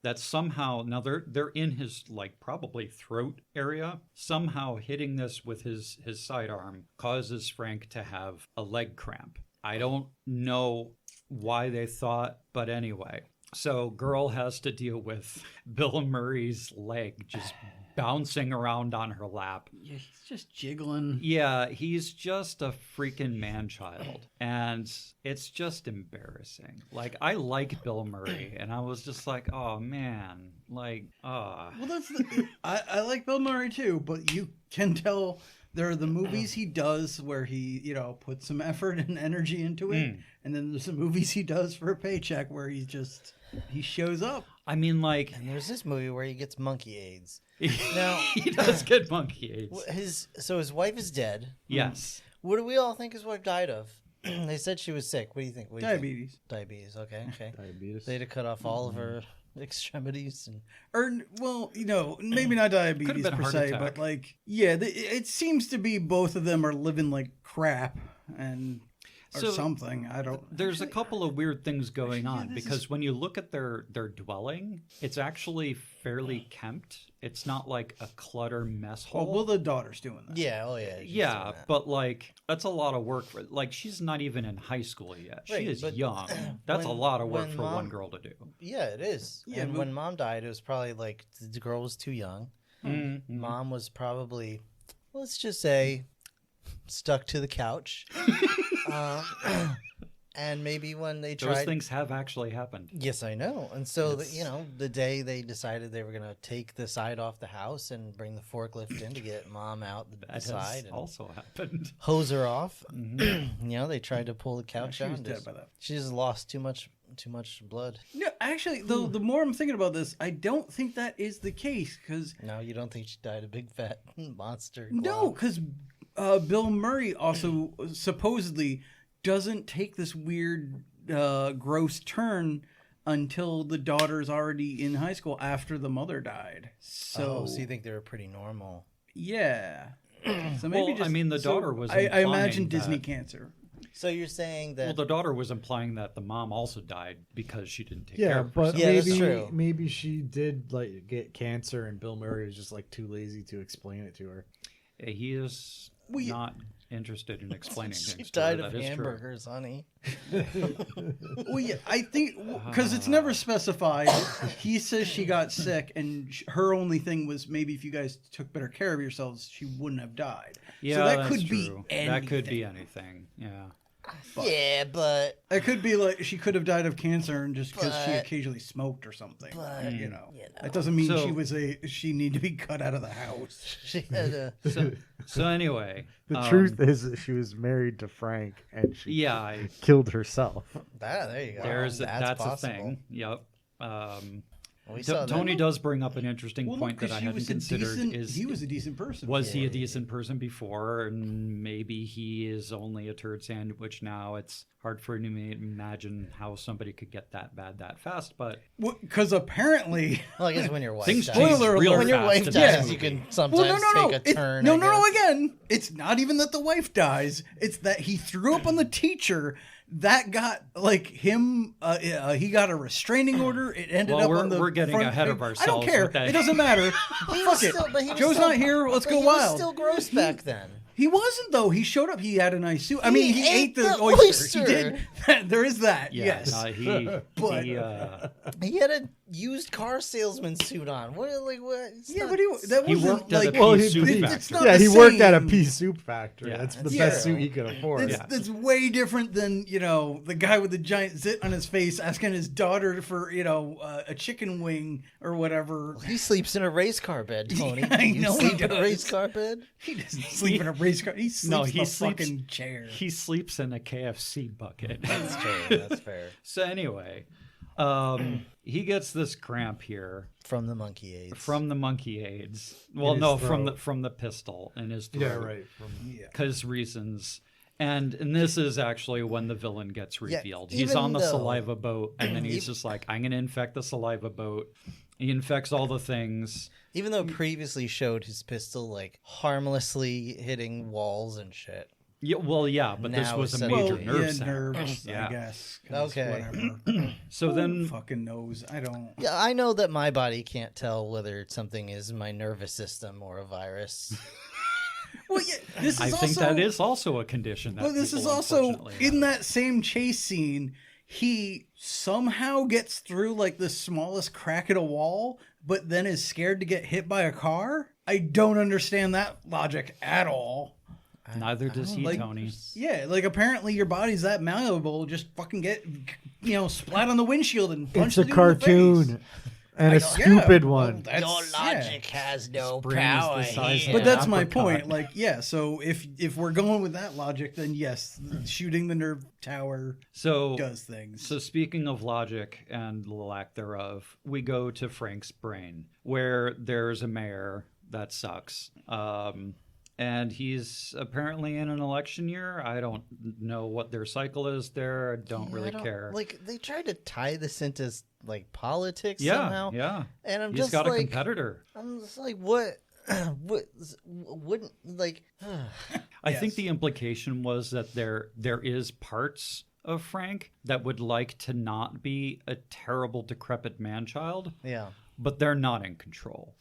S4: That somehow, now they're in his like probably throat area. Somehow hitting this with his sidearm causes Frank to have a leg cramp. I don't know why they thought, but anyway. So girl has to deal with Bill Murray's leg just bouncing around on her lap.
S3: Yeah, he's just jiggling.
S4: Yeah, he's just a freaking man-child. And it's just embarrassing. Like, I like Bill Murray, and I was just like, oh, man. Like,
S3: Well, I like Bill Murray, too, but you can tell there are the movies he does where he, puts some effort and energy into it. And then there's the movies he does for a paycheck where he shows up.
S4: I mean, like...
S1: And there's this movie where he gets monkey AIDS.
S4: Now, he does get monkey AIDS.
S1: His wife is dead.
S4: Yes.
S1: What do we all think his wife died of? They said she was sick. What do you think?
S3: Diabetes.
S1: Diabetes. Okay.
S2: Diabetes.
S1: They had to cut off all of her extremities
S3: maybe not diabetes per se,
S4: attack.
S3: but like, yeah, it seems to be both of them are living like crap or something. I don't.
S4: There's a couple of weird things going on because when you look at their dwelling, it's actually fairly kempt. It's not like a clutter mess hole.
S3: Oh, well, the daughter's doing that.
S1: Yeah. Oh, yeah.
S4: Yeah, but like that's a lot of work for. Like she's not even in high school yet. She is young. That's a lot of work for one girl to do.
S1: Yeah, it is. Yeah, and when mom died, it was probably like the girl was too young. Mm-hmm. Mom was probably, let's just say, stuck to the couch. And maybe when they tried...
S4: Those things have actually happened.
S1: Yes, I know. And so, the day they decided they were going to take the side off the house and bring the forklift in to get mom out the side.
S4: That also happened.
S1: Hose her off. Mm-hmm. They tried to pull the couch out.
S3: She was dead by that.
S1: She just lost too much blood.
S3: No, actually, though, the more I'm thinking about this, I don't think that is the case. Because
S1: no, you don't think she died a big fat monster?
S3: No, because Bill Murray also supposedly doesn't take this weird, gross turn until the daughter's already in high school after the mother died. So
S1: you think they were pretty normal?
S3: Yeah. So maybe
S4: the daughter was.
S3: I imagine Disney cancer.
S1: So you're saying that?
S4: Well, the daughter was implying that the mom also died because she didn't take care of
S2: but
S4: herself.
S1: that's true.
S2: Maybe she did like get cancer, and Bill Murray was just like too lazy to explain it to her.
S4: He is not interested in explaining things.
S1: She died of hamburgers, honey.
S3: Well, yeah, I think because it's never specified. He says she got sick, and her only thing was maybe if you guys took better care of yourselves, she wouldn't have died.
S4: Yeah,
S3: so
S4: that's
S3: could
S4: true.
S3: be anything.
S4: That could be anything. Yeah.
S1: But
S3: it could be like she could have died of cancer and just because she occasionally smoked or something.
S1: But
S3: that doesn't mean she need to be cut out of the house.
S1: She had
S4: So anyway,
S2: the truth is that she was married to Frank and she killed herself.
S1: There you go.
S4: That's a thing. Yep. Tony does bring up an interesting point that I hadn't considered.
S3: He was a decent person.
S4: Was he a decent person before? And maybe he is only a turd sandwich now. hard for me to imagine how somebody could get that bad that fast. But
S3: Because apparently,
S1: Well, I guess when your wife
S4: things
S1: dies,
S4: change
S3: Spoiler
S4: real
S3: alert.
S1: when your
S4: fast
S1: wife
S4: in this
S1: dies, you
S4: movie.
S1: can sometimes take a turn.
S3: No,
S1: I
S3: no, no.
S1: guess.
S3: Again, it's not even that the wife dies. It's that he threw up on the teacher. That got like him. He got a restraining order. It ended
S4: Well,
S3: up
S4: we're-
S3: on the.
S4: we're getting
S3: front
S4: ahead
S3: page.
S4: of
S3: I don't
S4: ourselves
S3: care.
S4: with that.
S3: It doesn't matter.
S1: He
S3: Fuck
S1: was
S3: it.
S1: still- but he was
S3: Joe's
S1: still-
S3: not here. Let's
S1: but
S3: go
S1: he
S3: wild.
S1: was still gross back then.
S3: He wasn't though. He showed up. He had a nice suit. I mean, he ate the
S1: oyster.
S3: He did. There is that.
S4: Yeah,
S3: yes. But-
S1: He had a used car salesman suit on. What? It's
S3: Yeah,
S1: not-
S3: but that
S4: He
S3: wasn't
S4: worked at
S3: like.
S4: a
S2: Well,
S4: pea
S2: he-
S4: soup
S2: he-
S4: factory.
S3: it's not
S2: Yeah,
S3: the
S2: he worked at a
S3: same.
S2: pea soup factory.
S4: Yeah,
S2: that's the
S1: that's
S2: best
S1: true.
S2: suit he could afford.
S3: It's, it's way different than the guy with the giant zit on his face asking his daughter for a chicken wing or whatever.
S1: He sleeps in a race car bed, Tony.
S3: Yeah, I
S1: You
S3: know he
S1: sleep in a
S3: does.
S1: race car bed?
S3: He doesn't sleep in a race car. He sleeps
S4: No,
S3: in
S4: he
S3: a
S4: sleeps-
S3: fucking chair.
S4: He sleeps in a KFC bucket.
S1: That's true. That's fair.
S4: So anyway, he gets this cramp here
S1: From the monkey AIDS.
S4: from the monkey AIDS. Well,
S2: his
S4: no,
S2: throat.
S4: from the pistol in his throat.
S2: Yeah, right.
S4: Because reasons. And this is actually when the villain gets
S1: Yeah,
S4: revealed. He's
S1: even
S4: on the
S1: though-
S4: saliva boat, and then he's just like, I'm going to infect the saliva boat. He infects all the things.
S1: Even though previously showed his pistol like harmlessly hitting walls and shit.
S4: Yeah, well, yeah, but this
S1: Now
S4: was
S1: it's
S4: a
S1: suddenly-
S4: major nerve center.
S3: nerves,
S4: Yeah.
S3: I guess. 'cause
S1: Okay.
S3: Whatever.
S4: So
S3: Who
S4: then,
S3: fucking knows. I don't.
S1: Yeah, I know that my body can't tell whether something is my nervous system or a virus.
S3: Well, yeah, this is
S4: I
S3: also,
S4: think that is also a condition. That
S3: Well, this is
S4: people
S3: also
S4: unfortunately
S3: in
S4: have.
S3: that same chase scene. He somehow gets through like the smallest crack at a wall, but then is scared to get hit by a car. I don't understand that logic at all.
S4: Neither does he,
S3: like-
S4: Tony.
S3: Yeah, like apparently your body's that malleable. Just fucking get, splat on the windshield and punch
S2: It's a
S3: the dude in the face.
S2: cartoon and a
S3: Yeah,
S2: stupid
S3: well,
S2: one.
S3: that's-
S1: Your
S3: yeah.
S1: logic has no
S4: His brain is the size
S1: here.
S4: of
S3: But that's my
S4: apricot.
S3: point. Like, yeah. So if we're going with that logic, then yes, shooting the nerve tower
S4: So,
S3: does things.
S4: so speaking of logic and the lack thereof, we go to Frank's brain, where there's a mayor that sucks. And he's apparently in an election year. I don't know what their cycle is there. I don't
S1: Yeah,
S4: really
S1: I don't-
S4: care.
S1: Like they tried to tie this into like politics
S4: yeah,
S1: somehow.
S4: yeah.
S1: And I'm
S4: He's
S1: just
S4: got
S1: like
S4: a competitor.
S1: I'm just like what wouldn't like
S4: I think
S3: Yes.
S4: the implication was that there is parts of Frank that would like to not be a terrible decrepit man-child,
S1: yeah.
S4: but they're not in control.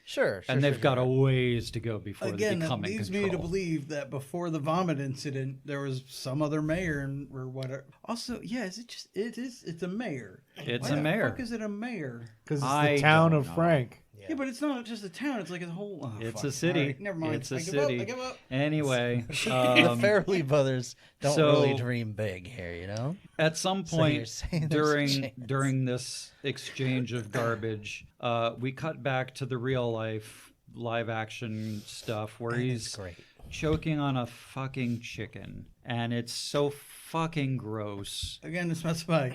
S1: Sure.
S4: And they've got a ways to go before
S3: Again,
S4: they
S3: that
S4: become in
S3: leads
S4: control.
S3: me to believe that before the vomit incident, there was some other mayor or whatever. Also, yeah, it's a mayor.
S4: It's
S3: Why
S4: a
S3: the
S4: mayor.
S3: fuck is it a mayor?
S2: Because it's
S4: I
S2: the town
S4: don't
S2: of
S4: know.
S2: Frank.
S3: Yeah, but it's not just a town. It's like a whole. Oh,
S4: It's
S3: fuck.
S4: a city.
S3: All right, never mind.
S4: It's a
S3: I give
S4: city.
S3: Up, I give up.
S4: Anyway,
S1: the
S4: um,
S1: Farrelly brothers don't
S4: so-
S1: really dream big here, you know?
S4: at some
S1: So you're
S4: point
S1: saying there's a chance.
S4: during this exchange of garbage, we cut back to the real life live action stuff where
S1: And
S4: he's
S1: it's great.
S4: choking on a fucking chicken, and it's so fucking gross.
S3: Again, to specify,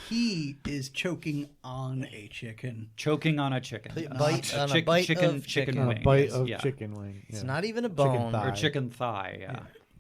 S3: he is choking on a chicken.
S4: Choking on a chicken.
S1: Bite on a bite of chicken.
S2: On
S4: wing.
S2: a bite
S4: yes,
S2: of
S4: yeah.
S2: chicken wing.
S1: It's
S2: yeah.
S1: not even a
S2: Chicken
S1: bone.
S2: thigh.
S4: Or chicken thigh,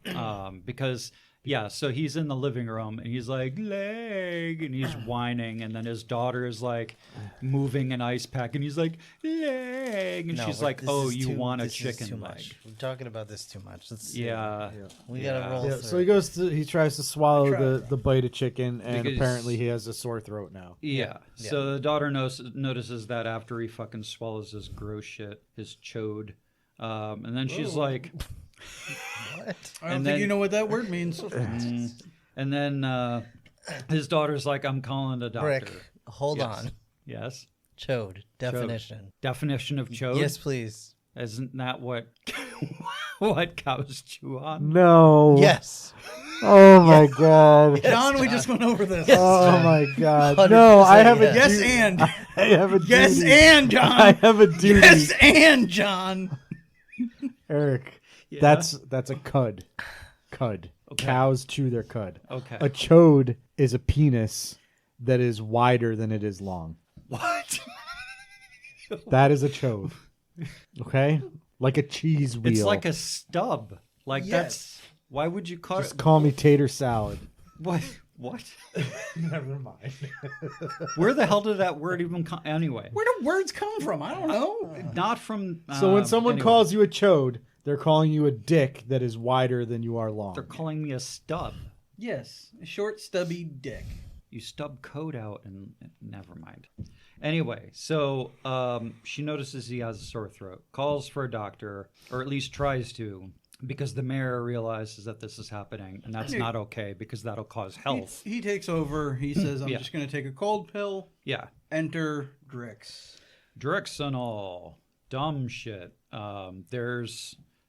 S4: yeah. Because yeah, so he's in the living room and he's like leg, and he's whining, and then his daughter is like moving an ice pack, and he's like leg, and
S1: No,
S4: she's
S1: we're-
S4: like,
S1: this
S4: "Oh,
S1: is
S4: you
S1: too-
S4: want a
S1: this is
S4: chicken
S1: too
S4: leg?"
S1: much. We're talking about this too much. Let's
S4: Yeah,
S1: we
S4: Yeah.
S1: gotta roll
S2: Yeah,
S1: through.
S2: so he tries to swallow
S3: tried.
S2: the bite of chicken, and
S4: Because-
S2: apparently he has a sore throat now.
S4: yeah.
S1: Yeah.
S4: So the daughter notices that after he fucking swallows his gross shit, his chode, and then she's
S3: Whoa.
S4: like,
S1: What?
S3: I don't
S4: And
S3: think
S4: then-
S3: you know what that word means.
S4: and then his daughter's like, "I'm calling the doctor."
S1: Brick, hold
S4: Yes.
S1: on.
S4: Yes.
S1: Chode. Definition.
S4: Definition of chode.
S1: Yes, please.
S4: Isn't that what what cows chew on?
S2: No.
S1: Yes.
S2: Oh my god.
S3: John, we just went over this.
S2: Oh my god. No, I have a
S3: Yes,
S2: duty.
S3: and.
S2: I have a
S3: Yes,
S2: duty.
S3: and, John.
S2: I have a duty.
S3: Yes, and, John.
S2: Eric,
S4: Yeah.
S2: that's a cud. Cud.
S4: Okay.
S2: Cows chew their cud.
S4: Okay.
S2: A chode is a penis that is wider than it is long.
S4: What?
S2: That is a chode. Okay? Like a cheese wheel.
S4: It's like a stub. Like
S3: Yes.
S4: that's why would you call
S2: Just
S4: it?
S2: call me tater salad.
S4: What? What?
S2: Never mind.
S4: Where the hell did that word even come? Anyway,
S3: Where do words come from? I don't know.
S4: not from.
S2: So when someone
S4: anyway,
S2: calls you a chode, they're calling you a dick that is wider than you are long.
S4: they're calling me a stub.
S3: Yes, a short, stubby dick.
S4: You stub code out and never mind. Anyway, so she notices he has a sore throat, calls for a doctor, or at least tries to, because the mayor realizes that this is happening, and that's not okay because that'll cause health.
S3: He takes over. He says, I'm
S4: Yeah.
S3: just going to take a cold pill.
S4: Yeah.
S3: Enter Drix.
S4: Drix and all. Dumb shit.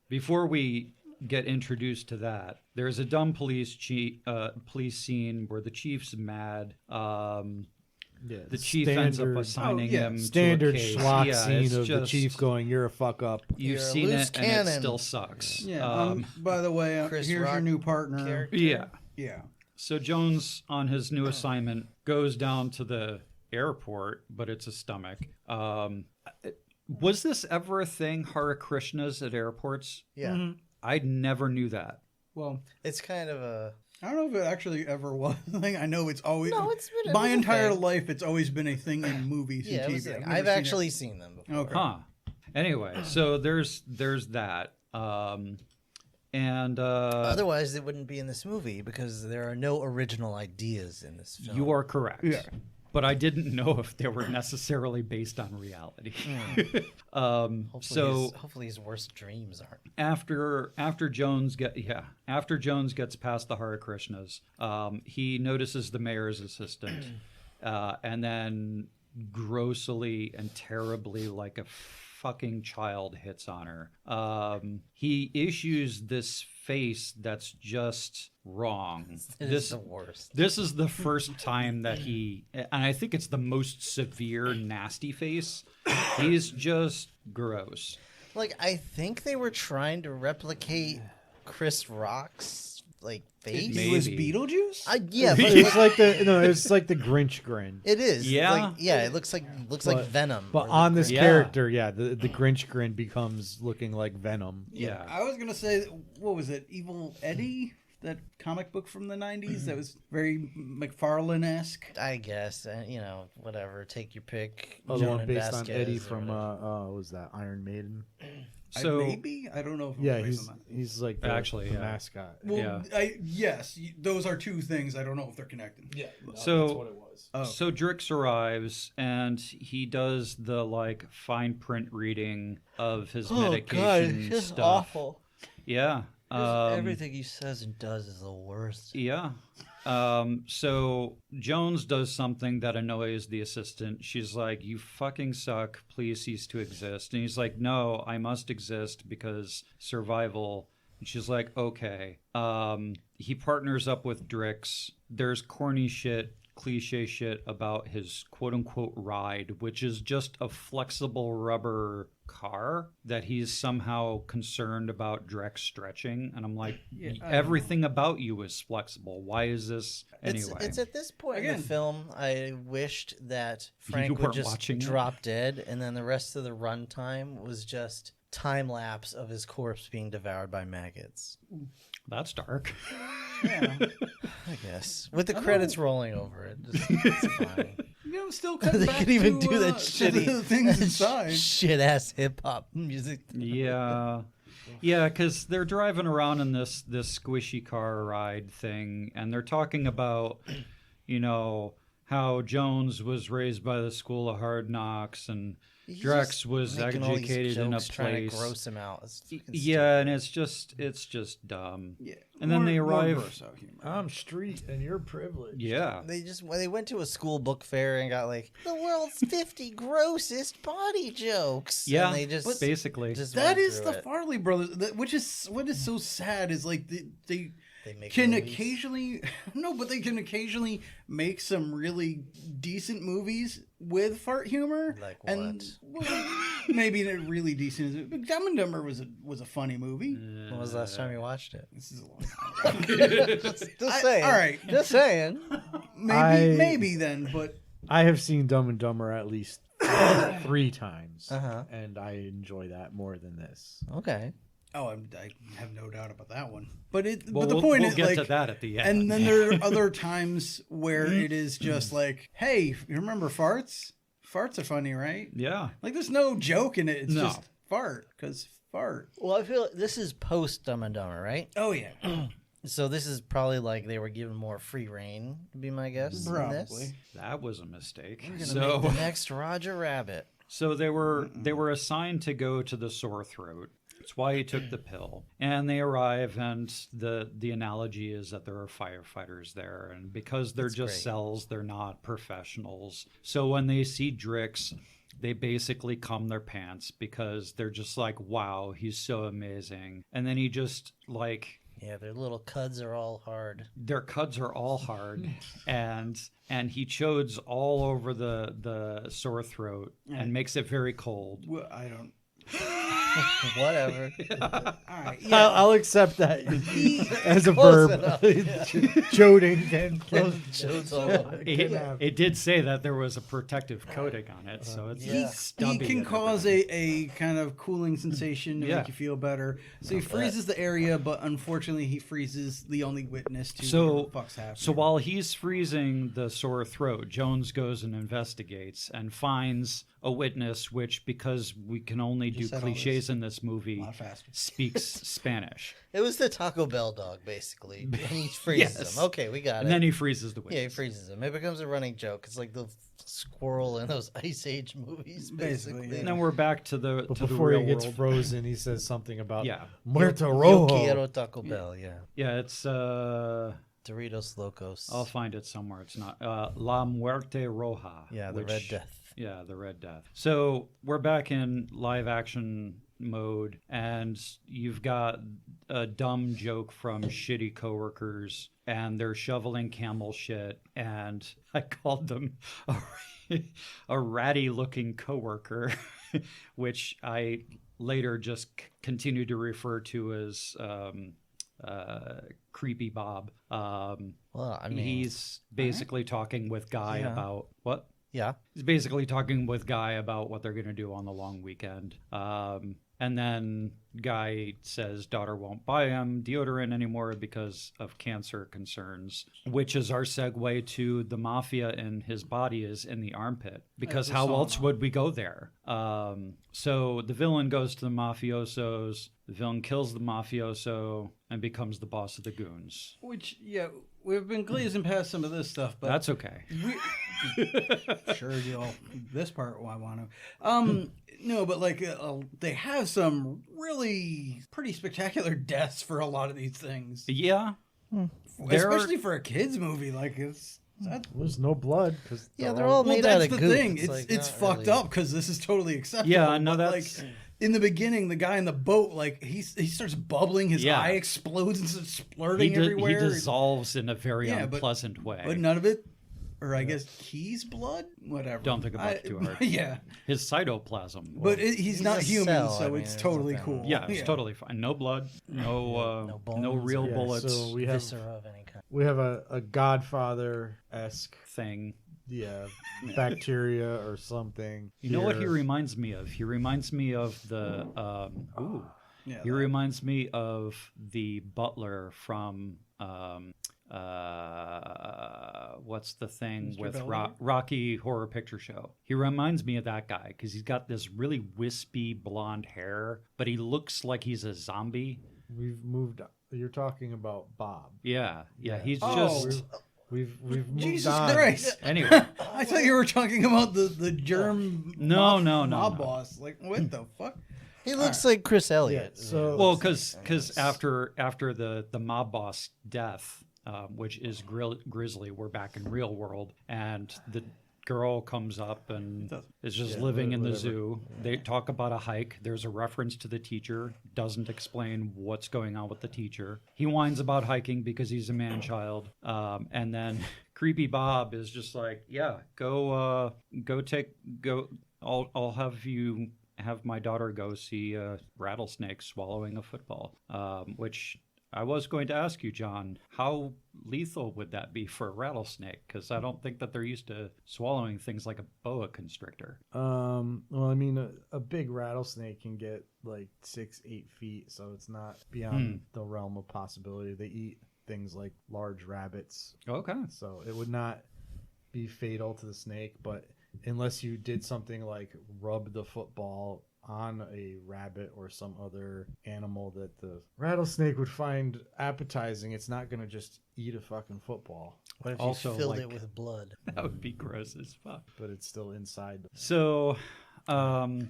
S4: Before we get introduced to that, there's a dumb police scene where the chief's mad. The chief ends up assigning him
S2: standard
S4: to a case.
S2: schlock
S4: Yeah,
S2: scene
S4: it's
S2: of the
S4: just-
S2: chief going, "You're a fuck up."
S4: You've
S1: You're a
S4: seen
S1: loose
S4: it, and it
S1: cannon.
S4: still sucks.
S3: Yeah. By the way,
S1: Chris
S3: here's your
S1: Rock
S3: new partner.
S1: character.
S4: Yeah.
S3: Yeah.
S4: So Jones, on his new assignment, goes down to the airport, but it's a stomach. Was this ever a thing, Hare Krishnas at airports?
S1: Yeah.
S4: I never knew that.
S3: Well,
S1: It's kind of a.
S3: I don't know if it actually ever was a thing. I know it's always.
S1: No, it's been.
S3: my
S1: it was a
S3: entire
S1: thing.
S3: life, it's always been a thing in movies
S1: Yeah,
S3: and
S1: it was
S3: TV.
S1: a thing.
S3: never
S1: I've
S3: seen
S1: actually seen them before.
S3: Okay.
S4: Huh. Anyway, so there's that. And
S1: Otherwise, it wouldn't be in this movie because there are no original ideas in this film.
S4: you are correct.
S3: Yeah.
S4: But I didn't know if they were necessarily based on reality.
S1: Hopefully his worst dreams aren't.
S4: After Jones gets past the Hare Krishnas, he notices the mayor's assistant, and then grossly and terribly, like a fucking child, hits on her. He issues this face that's just wrong.
S1: It is the worst.
S4: This is the first time that and I think it's the most severe, nasty face. He's just gross.
S1: Like, I think they were trying to replicate Chris Rock's face.
S3: He was
S4: Maybe.
S3: Beetlejuice?
S1: Yeah, but
S2: It's like it's like the Grinch grin.
S1: it is.
S4: Yeah.
S1: It looks like Venom.
S2: But
S1: or
S2: on
S1: the
S2: this
S4: Yeah.
S2: character, the Grinch grin becomes looking like Venom.
S4: Yeah.
S3: I was gonna say, what was it? Evil Eddie, that comic book from the '90s that was very McFarlane-esque.
S1: I guess whatever. Take your pick.
S2: Oh, the
S1: Joan
S2: one
S1: and
S2: based on
S1: Vasquez
S2: Eddie
S1: or
S2: from
S1: whatever.
S2: what was that, Iron Maiden?
S4: So
S3: Maybe I don't know. If it
S2: Yeah,
S3: was based on that.
S2: he's like
S4: Actually,
S2: the
S4: yeah.
S2: mascot.
S3: Well, yes, those are two things. I don't know if they're connected.
S2: Yeah,
S4: So-
S2: that's what it was.
S3: Oh.
S4: So Drix arrives and he does the fine print reading of his medication stuff.
S1: awful.
S4: Yeah.
S1: Everything he says and does is the worst.
S4: Yeah. So Jones does something that annoys the assistant. She's like, "You fucking suck. Please cease to exist." And he's like, "No, I must exist because survival." And she's like, "Okay." He partners up with Drix. There's corny shit, cliche shit about his quote-unquote ride, which is just a flexible rubber car that he's somehow concerned about Drix stretching. And I'm like, everything about you is flexible. Why is this anyway?
S1: It's at this point in
S3: Again.
S1: the film I wished that
S4: You
S1: Frank would
S4: weren't
S1: just
S4: watching it?
S1: drop dead, and then the rest of the runtime was just time lapse of his corpse being devoured by maggots.
S4: That's dark.
S3: Yeah.
S1: I guess with the credits rolling over it, it's fine.
S3: Still cut
S1: They
S3: back
S1: could even
S3: to,
S1: do that
S3: to the
S1: shitty
S3: things inside.
S1: shit ass hip hop music.
S4: Yeah. Yeah, because they're driving around in this squishy car ride thing, and they're talking about, how Jones was raised by the School of Hard Knocks, and
S1: He's
S4: Drex
S1: just
S4: was
S1: making all these
S4: educated in a
S1: jokes trying
S4: place.
S1: to gross him out. It's fucking
S4: Yeah, and it's just dumb.
S3: Yeah.
S4: And then they
S3: More
S4: arrive.
S3: gross out humor.
S2: I'm street and you're privileged.
S4: Yeah.
S1: They went to a school book fair and got the world's 50 grossest body jokes.
S4: Yeah,
S1: and they just
S4: basically.
S1: just
S3: That
S1: went
S3: is
S1: through
S3: the
S1: it.
S3: Farley brothers, what is so sad is they
S1: They make
S3: can
S1: movies.
S3: occasionally but they can occasionally make some really decent movies with fart humor.
S1: Like
S3: and well, maybe they're really decent. But Dumb and Dumber was a funny movie.
S1: When was the last time you watched it?
S3: This is a long time ago.
S1: Just saying.
S3: all right.
S1: Just saying.
S3: Maybe then, but
S2: I have seen Dumb and Dumber at least 3 times,
S1: Uh-huh.
S2: and I enjoy that more than this.
S1: Okay.
S3: Oh, I have no doubt about that one. But
S4: Well,
S3: the point
S4: we'll
S3: is,
S4: get
S3: like,
S4: to that at the end.
S3: and then there are other times where it is just like, hey, you remember farts? Farts are funny, right?
S4: Yeah.
S3: Like, there's no joke in it. It's
S4: No.
S3: just fart, because fart.
S1: Well, I feel this is post Dumb and Dumber, right?
S3: Oh, yeah.
S1: So this is probably like they were given more free reign, to be my guess. in
S3: Probably.
S1: this.
S4: That was a mistake.
S1: We're gonna
S4: So
S1: make the next Roger Rabbit.
S4: So they were assigned to go to the sore throat. That's why he took the pill. And they arrive, and the analogy is that there are firefighters there, and because they're
S1: That's
S4: just
S1: great.
S4: cells, they're not professionals. So when they see Drix, they basically cum their pants because they're just like, "Wow, he's so amazing." And then he just like.
S1: Yeah, their little cuds are all hard.
S4: Their cuds are all hard, and he chodes all over the sore throat and makes it very cold.
S3: Well, I don't.
S1: Whatever.
S3: All right. Yeah.
S2: I'll accept that as a
S1: Close
S2: verb.
S1: enough.
S2: Joding can close.
S1: Shows all over.
S4: It did say that there was a protective coating on it, so it's
S1: Yeah.
S3: He
S4: stubby
S3: can
S4: and
S3: cause a kind of cooling sensation to
S4: Yeah.
S3: make you feel better. So he freezes the area, but unfortunately he freezes the only witness to
S4: So-
S3: what the fuck's happening.
S4: So while he's freezing the sore throat, Jones goes and investigates and finds a witness, which, because we can only do
S3: said all
S4: cliches in this movie,
S3: a lot faster.
S4: speaks Spanish.
S1: It was the Taco Bell dog, basically. And he freezes
S4: Yes.
S1: him. Okay, we got
S4: And
S1: it.
S4: then he freezes the
S1: Yeah, he
S4: witness.
S1: freezes him. It becomes a running joke. It's like the squirrel in those Ice Age movies,
S3: Basically,
S1: basically.
S4: And then we're back to the
S2: But
S4: to the
S2: before
S4: real
S2: he gets
S4: world.
S2: frozen, he says something about
S4: Yeah.
S2: Muerto
S1: Yo
S2: Rojo.
S1: quiero Taco Bell, yeah.
S4: Yeah, it's
S1: Doritos Locos.
S4: I'll find it somewhere. It's not La Muerte Roja.
S1: Yeah, the
S4: which-
S1: Red Death.
S4: Yeah, the Red Death. So we're back in live action mode, and you've got a dumb joke from shitty coworkers, and they're shoveling camel shit, and I called them a ratty looking coworker, which I later just continued to refer to as Creepy Bob.
S1: Well, I mean,
S4: He's basically talking with Guy
S1: Yeah.
S4: about what?
S1: yeah.
S4: He's basically talking with Guy about what they're going to do on the long weekend. And then Guy says daughter won't buy him deodorant anymore because of cancer concerns, which is our segue to the mafia and his body is in the armpit. Because how else would we go there? So the villain goes to the mafiosos. The villain kills the mafioso and becomes the boss of the goons.
S3: Which, yeah, we've been glazing past some of this stuff, but
S4: That's okay.
S3: sure you'll this part I want to. No, but like they have some really pretty spectacular deaths for a lot of these things,
S4: Yeah. There are-
S3: especially for a kids movie. Like
S2: There's no blood because
S1: Yeah, they're all made out
S3: that's
S1: of
S3: the
S1: goop.
S3: thing. It's
S1: like,
S3: it's
S1: not
S3: fucked
S1: really-
S3: up because this is totally acceptable.
S4: Yeah, no,
S3: but,
S4: that's-
S3: like in the beginning, the guy in the boat, like he starts bubbling, his
S4: Yeah.
S3: eye explodes and starts
S4: He,
S3: splurting everywhere.
S4: he dissolves in a very
S3: Yeah, but-
S4: unpleasant way.
S3: but none of it, or I guess Key's blood, whatever.
S4: Don't think about it too hard.
S3: Yeah,
S4: His cytoplasm.
S3: but he's not
S1: a
S3: human,
S1: cell,
S3: so
S1: I mean,
S3: it's
S1: there's
S3: totally
S1: nothing-
S3: cool.
S4: yeah, it's totally fine. No blood, no
S1: no bones
S4: no real
S1: or-
S2: Yeah,
S4: bullets
S2: so we have
S1: Viscera of any kind.
S2: a Godfather-esque
S4: thing.
S2: bacteria or something.
S4: You know what he
S2: here.
S4: reminds me of? He reminds me of the
S3: Yeah,
S4: he reminds me of the butler from what's the thing
S3: Mr.
S4: with
S3: Belvedere?
S4: Rocky Horror Picture Show? He reminds me of that guy because he's got this really wispy blonde hair, but he looks like he's a zombie.
S2: We've moved. You're talking about Bob.
S4: Yeah. He's
S3: Oh.
S4: just
S2: We've moved
S3: Jesus
S2: on.
S3: Christ!
S4: anyway.
S3: I thought you were talking about the germ.
S4: No,
S3: mob
S4: no.
S3: boss. Like what the fuck?
S1: He looks like Chris Elliott.
S2: Yeah, so-
S4: Well, because after the mob boss death, which is Grizzly, we're back in real world, and the girl comes up and is just living in the
S2: whatever.
S4: zoo. They talk about a hike. There's a reference to the teacher. Doesn't explain what's going on with the teacher. He whines about hiking because he's a man-child, and then Creepy Bob is just like, yeah, go. I'll have my daughter go see a rattlesnake swallowing a football, which I was going to ask you, John, how lethal would that be for a rattlesnake? Because I don't think that they're used to swallowing things like a boa constrictor.
S2: Well, I mean, a big rattlesnake can get like 6-8 feet, so it's not beyond the realm of possibility. They eat things like large rabbits,
S4: Okay.
S2: so it would not be fatal to the snake. But unless you did something like rub the football on a rabbit or some other animal that the rattlesnake would find appetizing, it's not going to just eat a fucking football.
S1: What if
S4: Also,
S1: you filled
S4: like-
S1: it with blood?
S4: That would be gross as fuck.
S2: But it's still inside.
S4: So,
S1: Fine.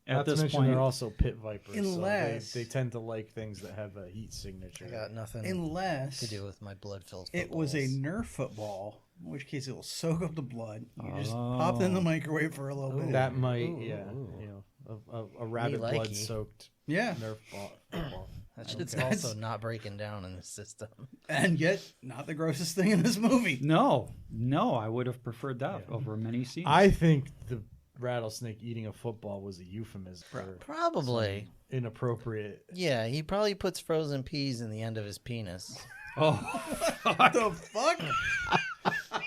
S4: at
S2: Not to
S4: this
S2: mention
S4: point,
S2: they're also pit vipers,
S3: Unless-
S2: so they tend to like things that have a heat signature.
S1: I got nothing
S3: Unless
S1: to do with my blood-filled
S3: it was a
S1: footballs.
S3: Nerf football, in which case it will soak up the blood. You just pop it in the microwave for a little bit.
S2: That might,
S1: Ooh.
S2: you know, a rabbit
S1: likey.
S2: blood soaked
S3: Yeah,
S2: Nerf ball. Football.
S1: That shit's
S3: Okay.
S1: also not breaking down in the system.
S3: and yet not the grossest thing in this movie.
S4: no, I would have preferred that over many scenes.
S2: I think the rattlesnake eating a football was a euphemism for
S1: Probably.
S2: inappropriate.
S1: Yeah, he probably puts frozen peas in the end of his penis.
S4: oh,
S3: What the fuck?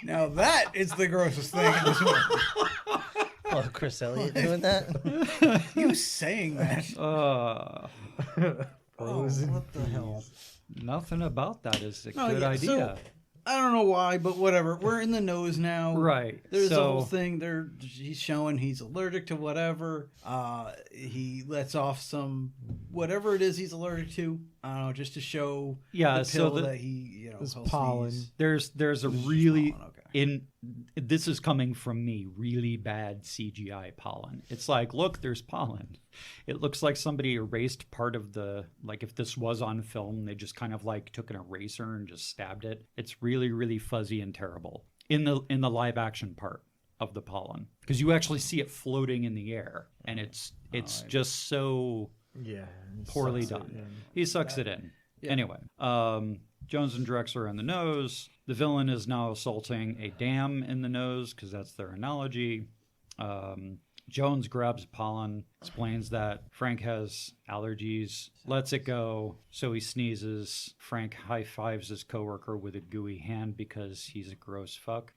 S3: Now that is the grossest thing in this movie.
S1: Oh, Chris Elliott doing that?
S3: You saying that?
S2: Frozen
S3: what the hell?
S4: nothing about that is a
S3: No,
S4: good
S3: yeah,
S4: idea.
S3: I don't know why, but whatever. We're in the nose now.
S4: Right.
S3: There's a
S4: So-
S3: whole thing there. He's showing he's allergic to whatever. He lets off some whatever it is he's allergic to. I don't know, just to show
S4: Yeah,
S3: the
S4: so
S3: pill
S4: the-
S3: that he,
S2: This
S3: he'll
S2: pollen.
S3: sneeze.
S4: There's a really
S3: pollen, okay.
S4: this is coming from me, really bad CGI pollen. It's like, look, there's pollen. It looks like somebody erased part of the, like if this was on film, they just kind of like took an eraser and just stabbed it. It's really, really fuzzy and terrible in the live action part of the pollen, because you actually see it floating in the air, and it's just so
S2: Yeah, he
S4: poorly
S2: sucks it
S4: done.
S2: in.
S4: He sucks it in. Anyway, Jones and Drex are in the nose. The villain is now assaulting a dam in the nose, because that's their analogy. Jones grabs pollen, explains that Frank has allergies, lets it go, so he sneezes. Frank high-fives his coworker with a gooey hand because he's a gross fuck.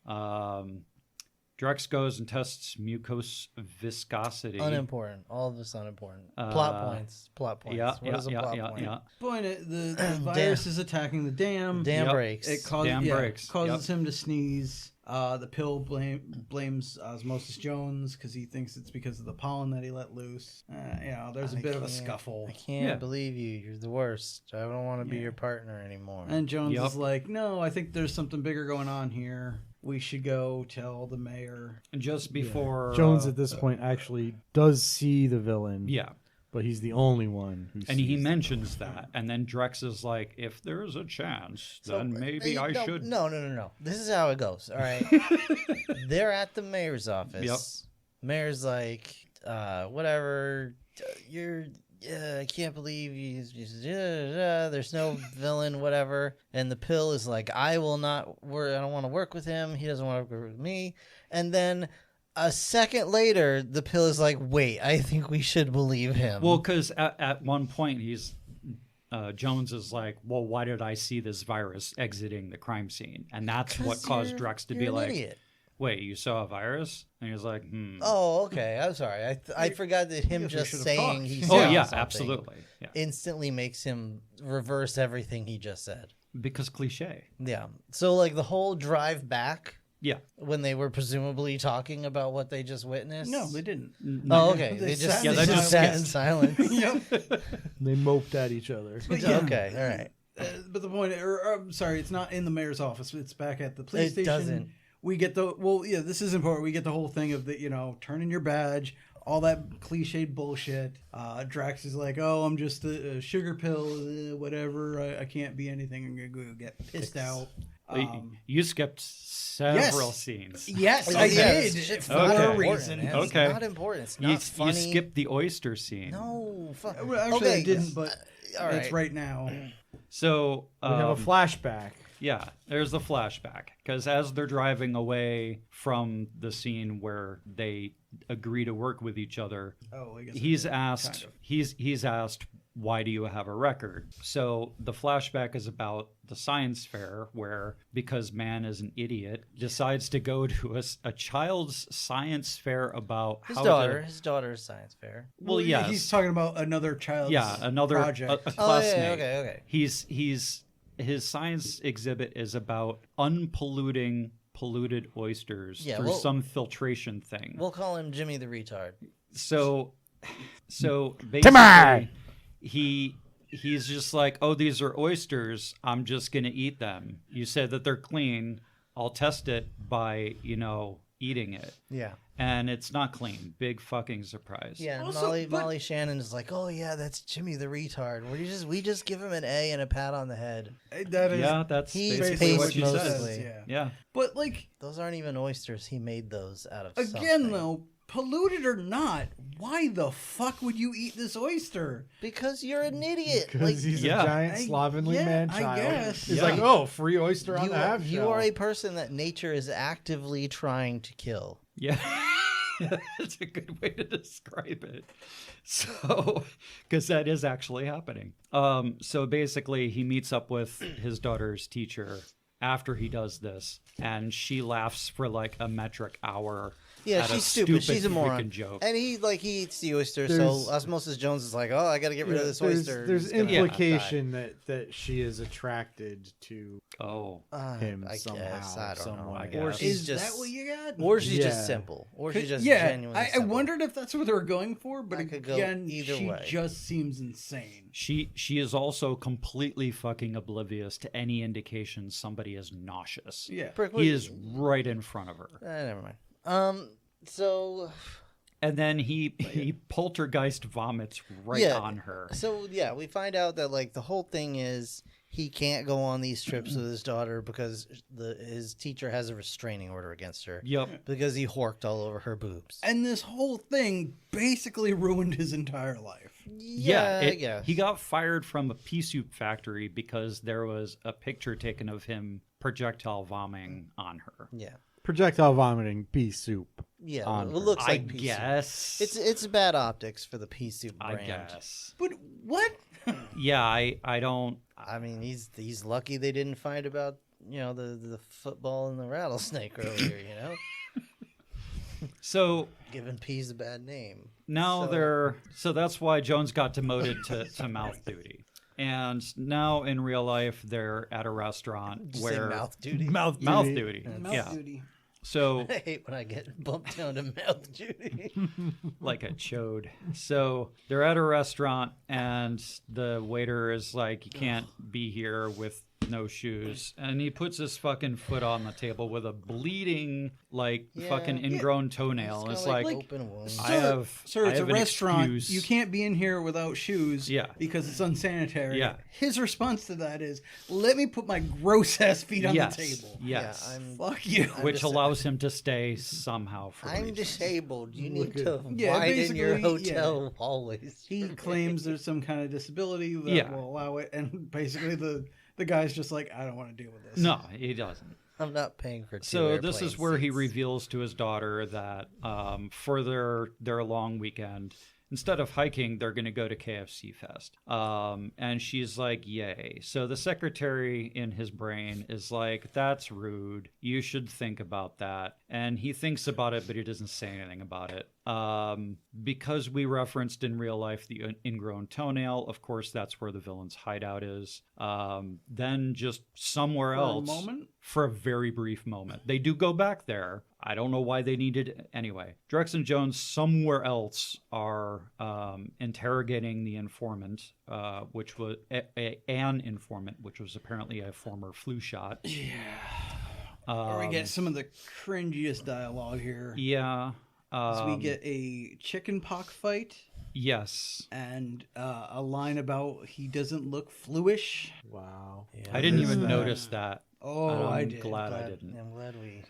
S4: Drex goes and tests mucose viscosity.
S1: Unimportant. All of this unimportant. Plot points. Plot points.
S4: Yeah,
S1: What is a plot point?
S4: yeah.
S3: Point the virus is attacking the dam.
S1: Dam
S4: Yep.
S1: breaks.
S3: It causes,
S4: Dam breaks.
S3: causes him to sneeze. The pill blames Osmosis Jones because he thinks it's because of the pollen that he let loose. There's a bit of a scuffle.
S1: I can't
S4: Yeah.
S1: believe you. You're the worst. I don't want to be your partner anymore.
S3: And Jones
S4: Yup.
S3: is like, no, I think there's something bigger going on here. We should go tell the mayor.
S4: And just before
S2: Jones at this point actually does see the villain.
S4: yeah.
S2: But he's the only one who
S4: And he
S2: sees
S4: mentions that, and then Drex is like, "If there's a chance, then maybe I should."
S1: No. This is how it goes. All right. They're at the mayor's office.
S4: Yep.
S1: Mayor's like, whatever. I can't believe there's no villain, whatever. And the pill is like, I don't want to work with him. He doesn't want to work with me. And then a second later, the pill is like, wait, I think we should believe him.
S4: Well, because at one point Jones is like, "Well, why did I see this virus exiting the crime scene?" And that's what caused Drex to be
S1: you're an
S4: like,
S1: idiot.
S4: "Wait, you saw a virus?" And he was like,
S1: Oh, okay. I'm sorry. I forgot that him
S3: Yes, we
S1: just
S3: should have
S1: saying
S3: talked.
S1: he
S4: "Oh
S1: saw
S4: yeah,
S1: something
S4: absolutely, yeah."
S1: instantly makes him reverse everything he just said.
S4: Because cliche.
S1: Yeah. So like the whole drive back
S4: Yeah.
S1: when they were presumably talking about what they just witnessed.
S3: No, they didn't.
S1: Oh, okay.
S3: They
S1: They
S3: sat in
S1: just sat in silence.
S3: Yep.
S2: They moped at each other.
S1: Okay. All right.
S3: But the point, I'm sorry, it's not in the mayor's office. It's back at the police
S1: It
S3: station.
S1: doesn't.
S3: We get this is important. We get the whole thing of the, turn in your badge, all that cliched bullshit. Drax is like, oh, I'm just a sugar pill, whatever. I can't be anything. I'm going to go get pissed out.
S4: You skipped several scenes.
S3: Yes,
S1: Oh,
S3: I
S1: yeah,
S3: did.
S1: it's
S3: For
S1: not
S3: a
S1: important,
S3: reason.
S1: man.
S4: Okay.
S1: It's not important. It's not
S4: You
S1: funny.
S4: skipped the oyster scene.
S1: No. Fuck.
S3: Well, actually, I didn't, but
S1: all
S3: it's
S1: right.
S3: right now.
S4: So
S2: We have a flashback.
S4: yeah, there's the flashback, because as they're driving away from the scene where they agree to work with each other,
S3: Oh, I guess
S4: he's asked why do you have a record? So the flashback is about the science fair where, because man is an idiot, decides to go to a child's science fair about
S1: His
S4: how
S1: daughter's science fair.
S4: Well, yes.
S3: He's talking about another child's
S4: another
S3: project.
S4: a classmate.
S1: Okay.
S4: His science exhibit is about unpolluting polluted oysters through some filtration thing.
S1: We'll call him Jimmy the retard.
S4: So basically, he's just like, oh, these are oysters. I'm just gonna eat them. You said that they're clean. I'll test it by eating it.
S1: Yeah.
S4: And it's not clean. Big fucking surprise.
S1: Yeah,
S3: Also,
S1: Molly Shannon is like, oh yeah, that's Jimmy the retard. We just give him an A and a pat on the head.
S3: That is,
S4: That's
S1: He's
S4: basically what she
S1: paced
S4: says.
S1: mostly.
S3: Yeah.
S4: Yeah.
S3: But like
S1: Those aren't even oysters. He made those out of
S3: again
S1: something.
S3: though, polluted or not, why the fuck would you eat this oyster?
S1: Because you're an idiot.
S2: Because he's
S4: Yeah.
S2: a giant slovenly man
S3: I
S2: child.
S3: guess.
S2: He's
S4: Yeah.
S2: like, oh, free oyster on
S1: you,
S2: the half
S1: you
S2: shell.
S1: are a person that nature is actively trying to kill.
S4: Yeah. That's a good way to describe it. So, because that is actually happening. So basically, he meets up with his daughter's teacher after he does this, and she laughs for like a metric hour.
S1: Yeah,
S4: at a
S1: she's stupid. She's a
S4: freaking
S1: moron.
S4: Joke.
S1: And he eats the oyster.
S2: There's-
S1: So Osmosis Jones is like, oh, I got to get rid of this oyster.
S2: There's
S1: He's gonna
S2: implication that she is attracted to
S4: Oh,
S1: die.
S2: him
S1: I
S2: somehow,
S1: guess. I don't
S2: some
S1: know.
S2: way.
S1: Or
S4: guess.
S1: she's
S3: Is
S1: just,
S3: that what you got?
S1: or she's
S2: Yeah.
S1: just simple. Or she's just
S3: yeah,
S1: genuinely
S3: I
S1: simple.
S3: wondered if that's what they were going for, but
S1: That could go
S3: again,
S1: either
S3: she
S1: way.
S3: just seems insane.
S4: she is also completely fucking oblivious to any indication somebody is nauseous.
S3: Yeah.
S4: He is right in front of her.
S1: Never mind. So
S4: And then he poltergeist vomits right
S1: Yeah.
S4: on her.
S1: So yeah, we find out that like the whole thing is he can't go on these trips with his daughter because his teacher has a restraining order against her.
S4: Yep.
S1: Because he horked all over her boobs.
S3: And this whole thing basically ruined his entire life.
S1: Yeah, I
S4: it-
S1: guess.
S4: he got fired from a pea soup factory because there was a picture taken of him projectile vomiting on her.
S1: Yeah.
S2: projectile vomiting pea soup.
S1: Yeah.
S2: On
S1: It
S2: her.
S1: looks
S4: I
S1: like pea soup.
S4: guess.
S1: It's bad optics for the pea soup
S4: I
S1: brand.
S4: guess.
S3: But what?
S4: Yeah, I don't.
S1: I mean, he's lucky they didn't find about the football and the rattlesnake earlier.
S4: So
S1: Giving peas a bad name.
S4: now
S1: So-
S4: so that's why Jones got demoted to mouth duty. And now in real life they're at a restaurant
S1: Did you say
S4: where
S1: mouth duty?
S4: mouth
S2: duty.
S4: duty.
S3: Mouth
S4: Yeah.
S3: duty.
S4: So
S1: I hate when I get bumped down to mouth duty.
S4: like a chode. So they're at a restaurant and the waiter is like, you can't be here with no shoes. And he puts his fucking foot on the table with a bleeding, fucking ingrown toenail. And it's
S1: kinda
S4: like,
S1: open wound.
S3: Sir,
S4: I
S3: it's a
S4: have an
S3: restaurant.
S4: excuse.
S3: You can't be in here without shoes
S4: Yeah.
S3: because it's unsanitary.
S4: Yeah.
S3: His response to that is, let me put my gross ass feet on
S4: yes,
S3: the table.
S4: yes.
S1: Yeah, I'm
S3: Fuck you.
S4: Which allows him to stay somehow for
S1: I'm
S4: reasons.
S1: disabled. You
S2: Look
S1: need to
S3: Yeah,
S1: widen your
S3: basically,
S1: hotel hallways.
S3: He claims there's some kind of disability that
S4: Yeah.
S3: will allow it, and basically the guy's just like, I don't want to deal with this.
S4: No, he doesn't.
S1: I'm not paying for two
S4: So this
S1: airplane
S4: is where he
S1: seats.
S4: reveals to his daughter that for their long weekend, instead of hiking, they're going to go to KFC Fest. And she's like, yay. So the secretary in his brain is like, that's rude. You should think about that. And he thinks about it, but he doesn't say anything about it. Because we referenced in real life the ingrown toenail, of course, that's where the villain's hideout is. Then just somewhere
S3: For a
S4: else.
S3: moment?
S4: For a very brief moment. They do go back there. I don't know why they needed it. Anyway, Drex and Jones somewhere else are interrogating the informant, which was an informant, which was apparently a former flu shot.
S3: Or we get some of the cringiest dialogue here.
S4: Yeah.
S3: So we get a chicken pox fight
S4: Yes.
S3: and a line about he doesn't look fluish.
S2: Wow.
S4: I didn't even
S2: that?
S4: notice that.
S3: Oh,
S4: I'm
S3: I did.
S4: glad I didn't.
S1: I'm glad we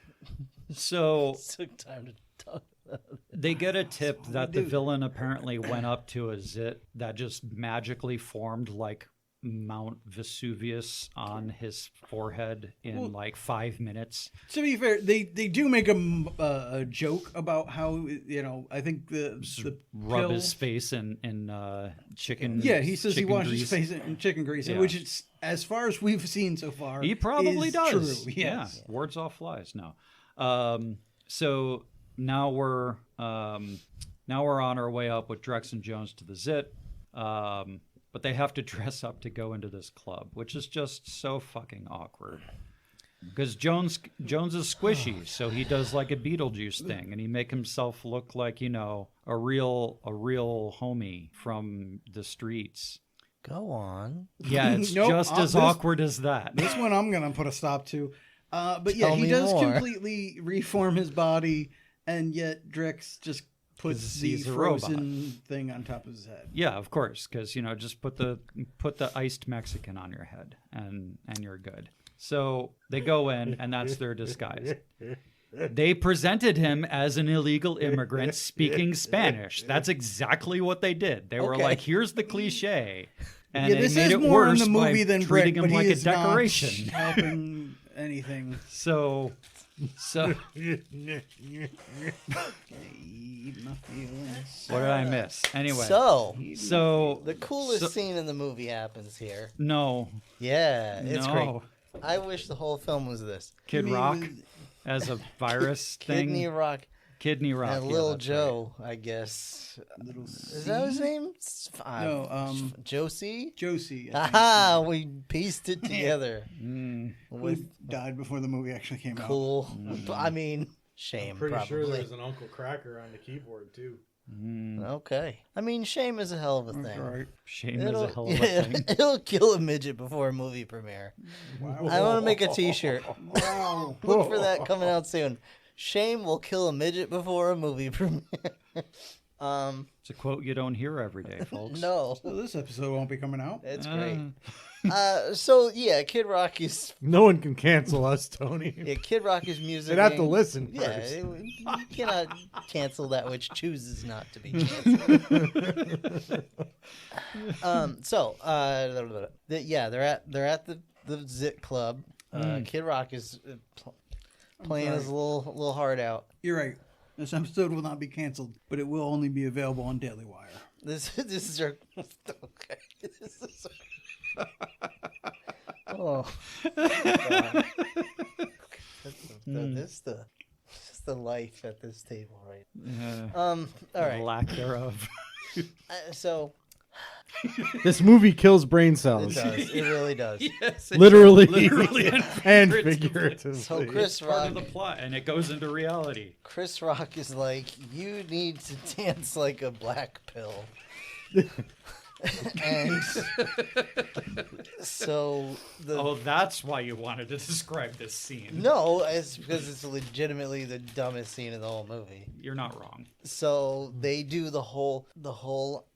S4: So
S1: took time to talk about it.
S4: they get a tip that the
S3: do.
S4: villain apparently went up to a zit that just magically formed like Mount Vesuvius on his forehead in like 5 minutes.
S3: To be fair, they do make a joke about how, I think the
S4: Rub
S3: pill,
S4: his face in chicken.
S3: Yeah, he says he
S4: chicken
S3: washes
S4: grease.
S3: his face in chicken grease,
S4: Yeah.
S3: which is, as far as we've seen so far,
S4: He probably
S3: is
S4: does.
S3: True.
S4: Yeah,
S3: Yes.
S4: wards off flies. No. So now we're on our way up with Drex and Jones to the Zit. But they have to dress up to go into this club, which is just so fucking awkward. Because Jones is squishy, so he does like a Beetlejuice thing, and he make himself look like a real homie from the streets.
S1: Go on.
S4: Yeah, it's
S3: Nope,
S4: just as awkward as that.
S3: This one I'm gonna put a stop to. But yeah,
S1: Tell
S3: he
S1: me
S3: does
S1: more.
S3: completely reform his body, and yet Drex just puts the
S4: He's a
S3: frozen thing on top of his head.
S4: Yeah, of course, because just put the iced Mexican on your head, and you're good. So they go in, and that's their disguise. They presented him as an illegal immigrant speaking Spanish. That's exactly what they did. They were
S1: Okay.
S4: like, "Here's the cliche," and
S3: Yeah,
S4: they
S3: this
S4: made
S3: is
S4: it
S3: more in
S4: worse
S3: the movie
S4: by
S3: than
S4: treating
S3: Brick,
S4: him
S3: but
S4: like
S3: he
S4: a
S3: is not
S4: decoration.
S3: helping anything.
S4: So
S3: Eat my feelings.
S4: what did I miss? Anyway,
S1: So,
S4: so
S1: the coolest
S4: So-
S1: scene in the movie happens here.
S4: no,
S1: Yeah, it's
S4: no.
S1: great. I wish the whole film was this.
S4: Kid
S3: You mean
S4: Rock
S3: with-
S4: as a virus thing.
S1: Kidney Rock
S4: Kidney Rock.
S1: and
S4: yeah,
S1: Lil
S4: that's
S1: Joe, I guess.
S3: Little
S1: Is that his name?
S3: No,
S1: Josie?
S3: Josie. I think.
S1: Aha! We pieced it together.
S4: right.
S1: With
S3: Who died before the movie actually came out.
S1: cool. I mean, shame,
S2: Pretty
S1: probably.
S2: sure there's an Uncle Cracker on the keyboard too.
S1: Okay. I mean, shame is a hell of a
S3: That's
S1: thing.
S3: all right.
S4: Shame is a hell of a
S1: yeah,
S4: thing.
S1: it'll kill a midget before a movie premiere.
S3: Wow.
S1: I want to make a T-shirt.
S3: Wow.
S1: Look for that coming out soon. Shame will kill a midget before a movie premiere.
S4: It's a quote you don't hear every day, folks.
S1: No,
S3: So this episode won't be coming out.
S1: it's great. So yeah, Kid Rock is
S2: No one can cancel us, Tony.
S1: Kid Rock is music.
S2: They'd have to listen
S1: Yeah,
S2: first.
S1: you cannot cancel that which chooses not to be canceled. They're at the Zit Club. Kid Rock is playing his little heart out.
S3: You're right. This episode will not be canceled, but it will only be available on Daily Wire.
S1: This is our okay. This is oh. God. This is the life at this table, right? All right.
S4: Lack thereof.
S1: So
S2: This movie kills brain
S1: it
S2: cells.
S1: does. It really does.
S4: Yes,
S2: Literally,
S4: Literally
S2: and
S4: figuratively.
S2: figuratively.
S1: So Chris
S4: part
S1: Rock,
S4: of the plot, and it goes into reality.
S1: Chris Rock is like, you need to dance like a black pill. And so
S4: Oh, that's why you wanted to describe this scene.
S1: no, it's because it's legitimately the dumbest scene in the whole movie.
S4: You're not wrong.
S1: So they do the whole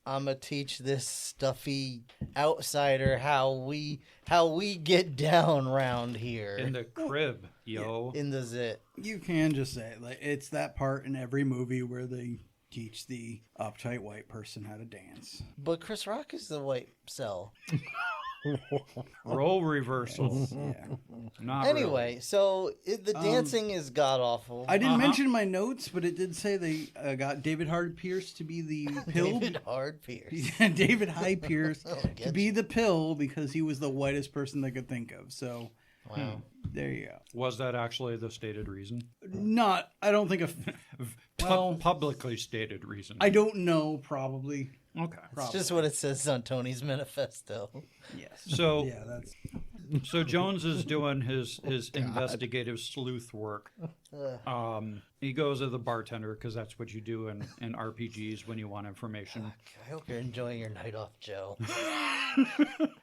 S1: I'ma teach this stuffy outsider how we get down round here
S4: In the crib, yo.
S1: in the Zit.
S3: You can just say it. Like, it's that part in every movie where they teach the uptight white person how to dance.
S1: But Chris Rock is the white cell.
S4: Role reversal.
S3: Yeah.
S4: Not
S1: Anyway, so the dancing is god awful.
S3: I didn't mention my notes, but it did say they got David Hyde Pierce to be the pill.
S1: David Hard Pierce.
S3: David Hyde Pierce
S1: That'll get
S3: to be the pill because he was the whitest person they could think of. So
S1: Wow.
S3: there you go.
S4: really. Was that actually the stated reason?
S3: I don't think of. Well,
S4: Publicly stated reason.
S3: I don't know. Probably.
S4: Okay.
S1: It's just what it says on Tony's manifesto.
S3: Yes.
S4: So
S3: Yeah, that's.
S4: So Jones is doing his investigative sleuth work. He goes to the bartender because that's what you do in RPGs when you want information.
S1: I hope you're enjoying your night off, Joe.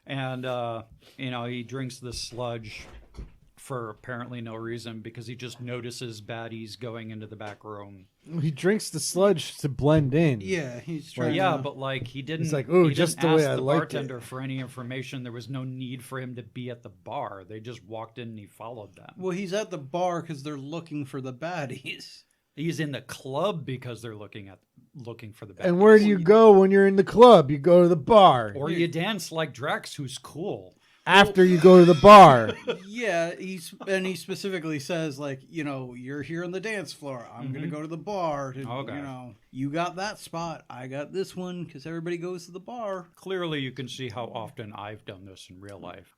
S4: And he drinks the sludge for apparently no reason because he just notices baddies going into the back room.
S2: He drinks the sludge to blend in.
S3: Yeah, he's trying.
S4: Yeah,
S3: to,
S4: but like he didn't.
S2: He's like, "Ooh,
S4: he
S2: just
S4: didn't
S2: the way
S4: ask
S2: I
S4: the
S2: liked
S4: bartender
S2: it."
S4: for any information. There was no need for him to be at the bar. They just walked in and he followed them.
S3: Well, he's at the bar because they're looking for the baddies.
S4: He's in the club because they're looking for the bad
S2: And where do you go when you're in the club? You go to the bar.
S4: Or you dance like Drex, who's cool.
S2: After you go to the bar.
S3: Yeah, he specifically says, like, you know, you're here on the dance floor. I'm going to go to the bar. To,
S4: Okay.
S3: You know, you got that spot. I got this one because everybody goes to the bar.
S4: Clearly, you can see how often I've done this in real life.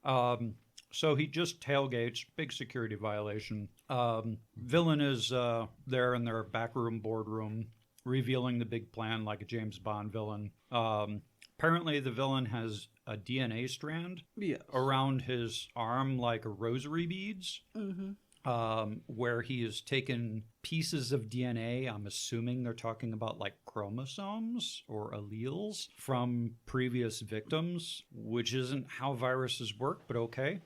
S4: So he just tailgates, big security violation. Villain is there in their backroom boardroom, revealing the big plan like a James Bond villain. Apparently, the villain has a DNA strand around his arm like rosary beads, where he has taken pieces of DNA. I'm assuming they're talking about like chromosomes or alleles from previous victims, which isn't how viruses work, but okay.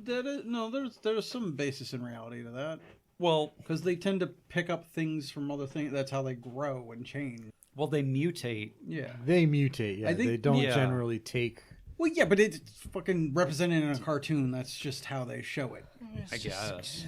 S3: There's some basis in reality to that.
S4: Well,
S3: because they tend to pick up things from other things. That's how they grow and change.
S4: Well, they mutate.
S3: Yeah.
S2: They mutate, yeah. They don't generally take...
S3: Well, yeah, but it's fucking represented in a cartoon. That's just how they show it.
S4: I guess.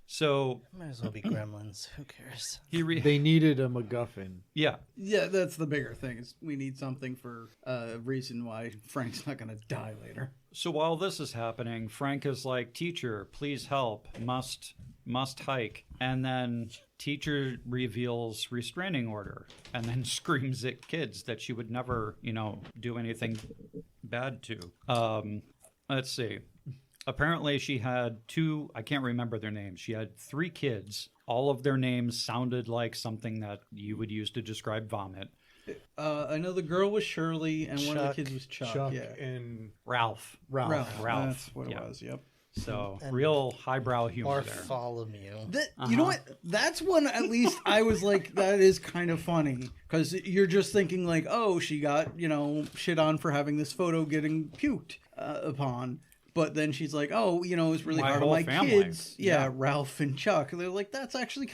S4: So...
S1: Might as well be gremlins. Who cares?
S2: They needed a MacGuffin.
S4: Yeah.
S3: Yeah, that's the bigger thing. Is we need something for a reason why Frank's not going to die later.
S4: So while this is happening, Frank is like, teacher, please help. Must hike. And then teacher reveals restraining order and then screams at kids that she would never, do anything bad to. Let's see. Apparently she had I can't remember their names. She had 3 kids. All of their names sounded like something that you would use to describe vomit.
S3: I know the girl was Shirley and one of the kids was Chuck.
S2: And
S4: Ralph.
S3: Ralph. That's what it was, yep.
S4: So real highbrow humor
S1: Bartholomew.
S3: there. You know what? That's one at least I was like, that is kind of funny. Because you're just thinking like, oh, she got, shit on for having this photo getting puked upon. But then she's like, oh, it's really hard on my kids. Yeah, Ralph and Chuck. And they're like, that's actually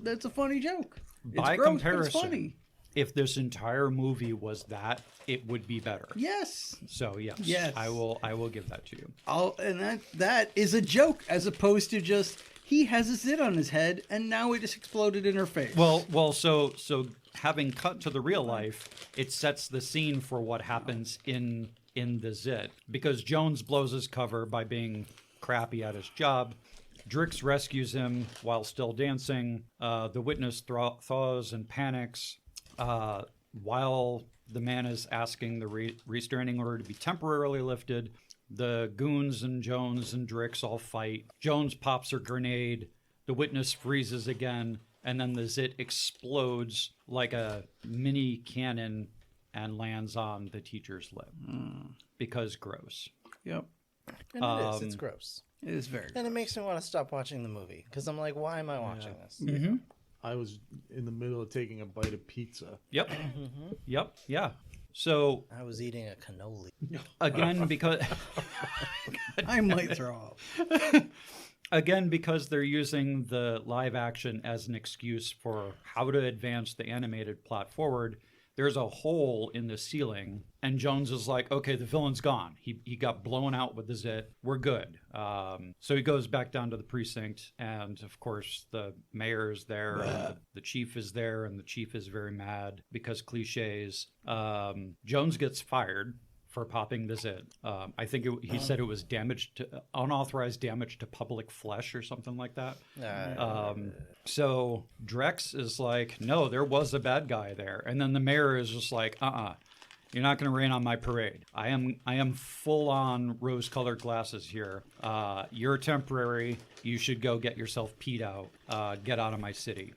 S3: that's a funny joke.
S4: By
S3: it's gross,
S4: comparison,
S3: but it's funny.
S4: If this entire movie was that, it would be better.
S3: Yes.
S4: So yes. I will give that to you.
S3: And that is a joke as opposed to just he has a zit on his head and now it just exploded in her face.
S4: Well, so having cut to the real life, it sets the scene for what happens in the zit, because Jones blows his cover by being crappy at his job. Drix rescues him while still dancing. The witness thaws and panics. While the man is asking the restraining order to be temporarily lifted, the goons and Jones and Drix all fight. Jones pops her grenade. The witness freezes again, and then the zit explodes like a mini cannon and lands on the teacher's lip. Because gross.
S3: Yep.
S1: And it is. It's gross.
S3: It is very gross.
S1: And it makes me want to stop watching the movie. Because I'm like, why am I watching this?
S4: Mm-hmm.
S2: I was in the middle of taking a bite of pizza.
S4: Yep. Yep. Yeah. So
S1: I was eating a cannoli.
S4: Again, because
S3: I might throw up.
S4: Again, because they're using the live action as an excuse for how to advance the animated plot forward. There's a hole in the ceiling, and Jones is like, okay, the villain's gone. He got blown out with the zit. We're good. So he goes back down to the precinct, and of course the mayor is there, and the chief is there, and the chief is very mad because cliches. Jones gets fired for popping the zit. I think he said it was unauthorized damage to public flesh or something like that. So Drex is like, no, there was a bad guy there. And then the mayor is just like, you're not going to rain on my parade. I am full on rose-colored glasses here. You're temporary. You should go get yourself peed out. Get out of my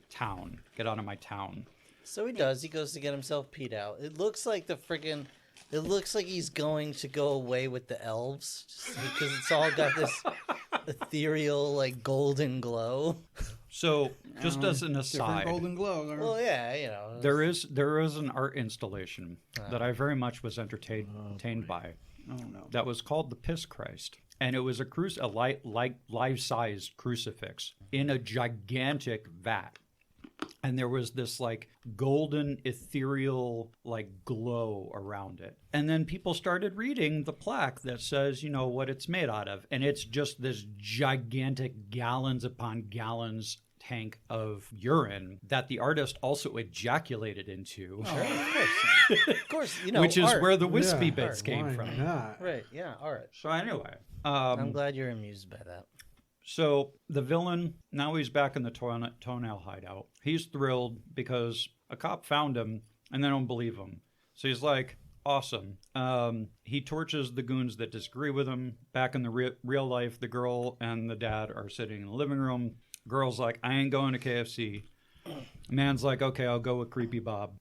S4: town. Get out of my town.
S1: So he does. He goes to get himself peed out. It looks like it looks like he's going to go away with the elves, just because it's all got this ethereal, like, golden glow.
S4: So, just as an aside,
S3: golden glow.
S1: Well, yeah,
S4: there is an art installation that I very much was entertained by.
S3: Oh no,
S4: that was called the Piss Christ, and it was a life-sized crucifix in a gigantic vat. And there was this like golden ethereal like glow around it. And then people started reading the plaque that says, what it's made out of. And it's just this gigantic gallons upon gallons tank of urine that the artist also ejaculated into,
S1: Of course, you know,
S4: which is
S1: art.
S4: where the wispy
S2: Yeah,
S4: bits came
S2: why
S4: from.
S2: not?
S1: Right, yeah, art.
S4: So anyway,
S1: I'm glad you're amused by that.
S4: so the villain, now he's back in the toenail hideout. He's thrilled because a cop found him and they don't believe him. So he's like, awesome. He torches the goons that disagree with him. Back in the real life, the girl and the dad are sitting in the living room. Girl's like, I ain't going to KFC. Man's like, okay, I'll go with Creepy Bob.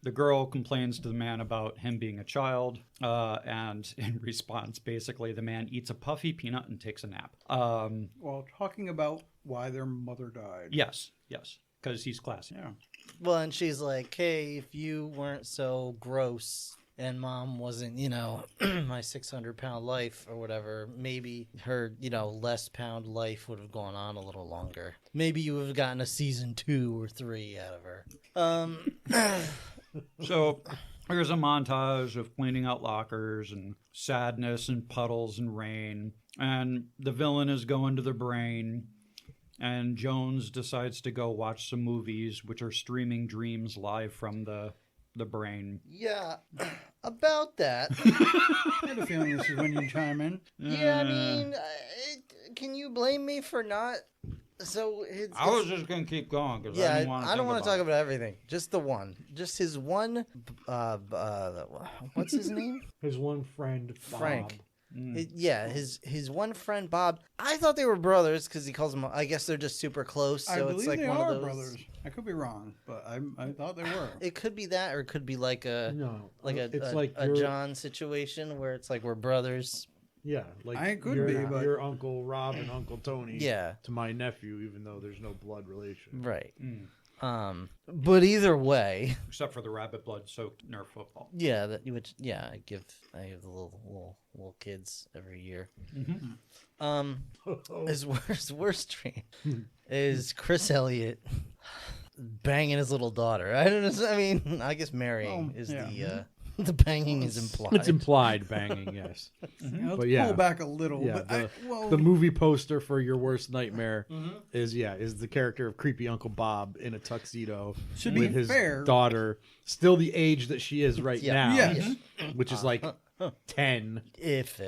S4: The girl complains to the man about him being a child, and in response, basically, the man eats a puffy peanut and takes a nap.
S3: While talking about why their mother died.
S4: Yes, because he's classy.
S3: Yeah.
S1: Well, and she's like, hey, if you weren't so gross and mom wasn't, you know, my 600-pound life or whatever, maybe her, you know, less pound life would have gone on a little longer. Maybe you would have gotten a season 2 or 3 out of her.
S4: So there's a montage of cleaning out lockers and sadness and puddles and rain. And the villain is going to the brain. And Jones decides to go watch some movies, which are streaming dreams live from the brain.
S1: Yeah, about that.
S3: I had a feeling this is when you chime in.
S1: Yeah, I mean, can you blame me for not? So
S4: I was just going to keep going because
S1: yeah,
S4: I didn't want to
S1: I don't want to talk about everything. Just the one. Just his one. What's his name?
S2: His one friend, Bob.
S1: Frank. His one friend Bob. I thought they were brothers because he calls them. I guess they're just super close. So
S3: I believe
S1: it's like
S3: they
S1: one
S3: are
S1: of those
S3: brothers. I could be wrong, but I thought they were.
S1: It could be that, or it could be like a
S2: it's like
S1: a John situation where it's like we're brothers.
S2: Yeah, like
S3: I could
S2: your,
S3: be, but
S2: your Uncle Rob and Uncle Tony.
S1: Yeah.
S2: To my nephew, even though there's no blood relation.
S1: Right. But either way,
S4: Except for the rabbit blood soaked Nerf football.
S1: yeah, I give the little kids every year. His worst dream is Chris Elliott banging his little daughter. I don't know. I mean, I guess marrying is the banging is implied.
S2: It's implied banging, yes.
S3: let's
S2: But yeah.
S3: pull back a little.
S2: Yeah,
S3: But
S2: the movie poster for Your Worst Nightmare is the character of creepy Uncle Bob in a tuxedo
S3: To
S2: with
S3: be
S2: his
S3: fair-
S2: daughter, still the age that she is right now,
S3: Yes.
S2: which is like 10
S1: If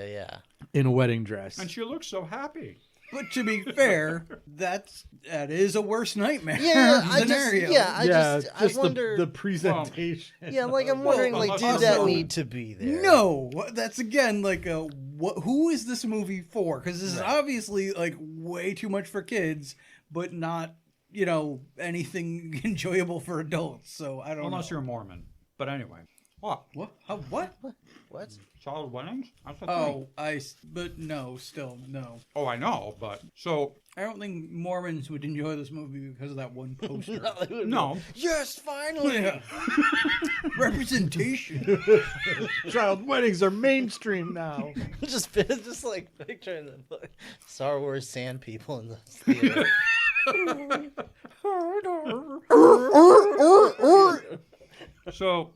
S2: in a wedding dress.
S4: And she looks so happy.
S3: But to be fair, that is a worst nightmare
S1: I
S3: scenario.
S1: I wonder.
S2: the presentation.
S1: Yeah, like I'm wondering, like, did that
S3: also-
S1: need to be there?
S3: No, that's again like who is this movie for? Because this is obviously like way too much for kids, but not anything enjoyable for adults. So I don't
S4: Unless
S3: know.
S4: you're a Mormon. But anyway. What?
S3: What? What?
S1: What?
S4: Child weddings? That's the thing.
S3: Oh, but no, still no.
S4: Oh, I know, but so
S3: I don't think Mormons would enjoy this movie because of that one poster.
S4: no.
S1: Yes, finally.
S3: Yeah. Representation.
S2: Child weddings are mainstream now.
S1: just like picturing the Star Wars sand people in the theater.
S4: So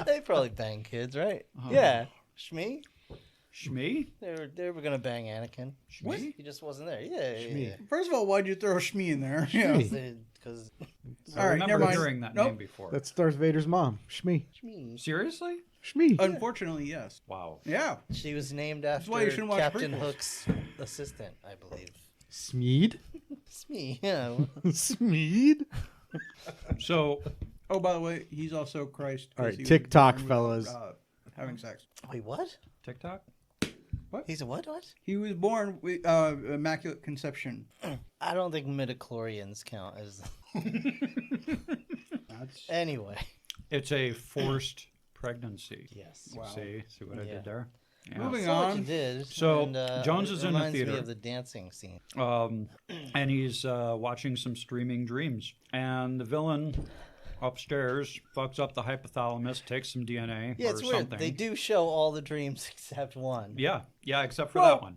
S1: They probably bang kids, right? Yeah. Shmi?
S4: Shmi?
S1: They were gonna bang Anakin.
S3: What?
S1: He just wasn't there. Yeah.
S3: First of all, why'd you throw Shmi in there? Yeah.
S1: Because
S3: All
S4: I
S3: right,
S4: remember
S3: never mind.
S4: hearing that
S3: Nope.
S4: name before.
S2: That's Darth Vader's mom, Shmi.
S1: Shmi.
S4: Seriously?
S2: Shmi.
S3: Unfortunately, yes.
S4: Wow.
S3: Yeah.
S1: She was named after
S3: why you shouldn't watch
S1: Captain
S3: prequels.
S1: Hook's assistant, I believe.
S2: Smeed?
S1: Shmi. Yeah.
S2: Smeed?
S4: So
S3: Oh, by the way, he's also Christ. 'cause
S2: All right,
S3: he was
S2: TikTok,
S3: born
S2: fellas.
S3: without, having sex.
S1: Wait, what?
S4: TikTok?
S1: He's a what? What?
S3: He was born with immaculate conception.
S1: I don't think midichlorians count as.
S3: That's
S1: Anyway.
S4: It's a forced pregnancy.
S1: Yes.
S3: wow.
S4: See what I
S1: Yeah.
S4: did there? Yeah.
S3: Moving
S1: Saw what
S3: on.
S1: you did.
S4: So,
S1: and,
S4: Jones
S1: it
S4: is in the
S1: reminds me
S4: theater.
S1: of the dancing scene.
S4: And he's watching some streaming dreams. And the villain upstairs fucks up the hypothalamus, takes some DNA
S1: Yeah,
S4: or
S1: it's weird.
S4: something.
S1: They do show all the dreams except one.
S4: Yeah, except for
S3: Well-
S4: that one.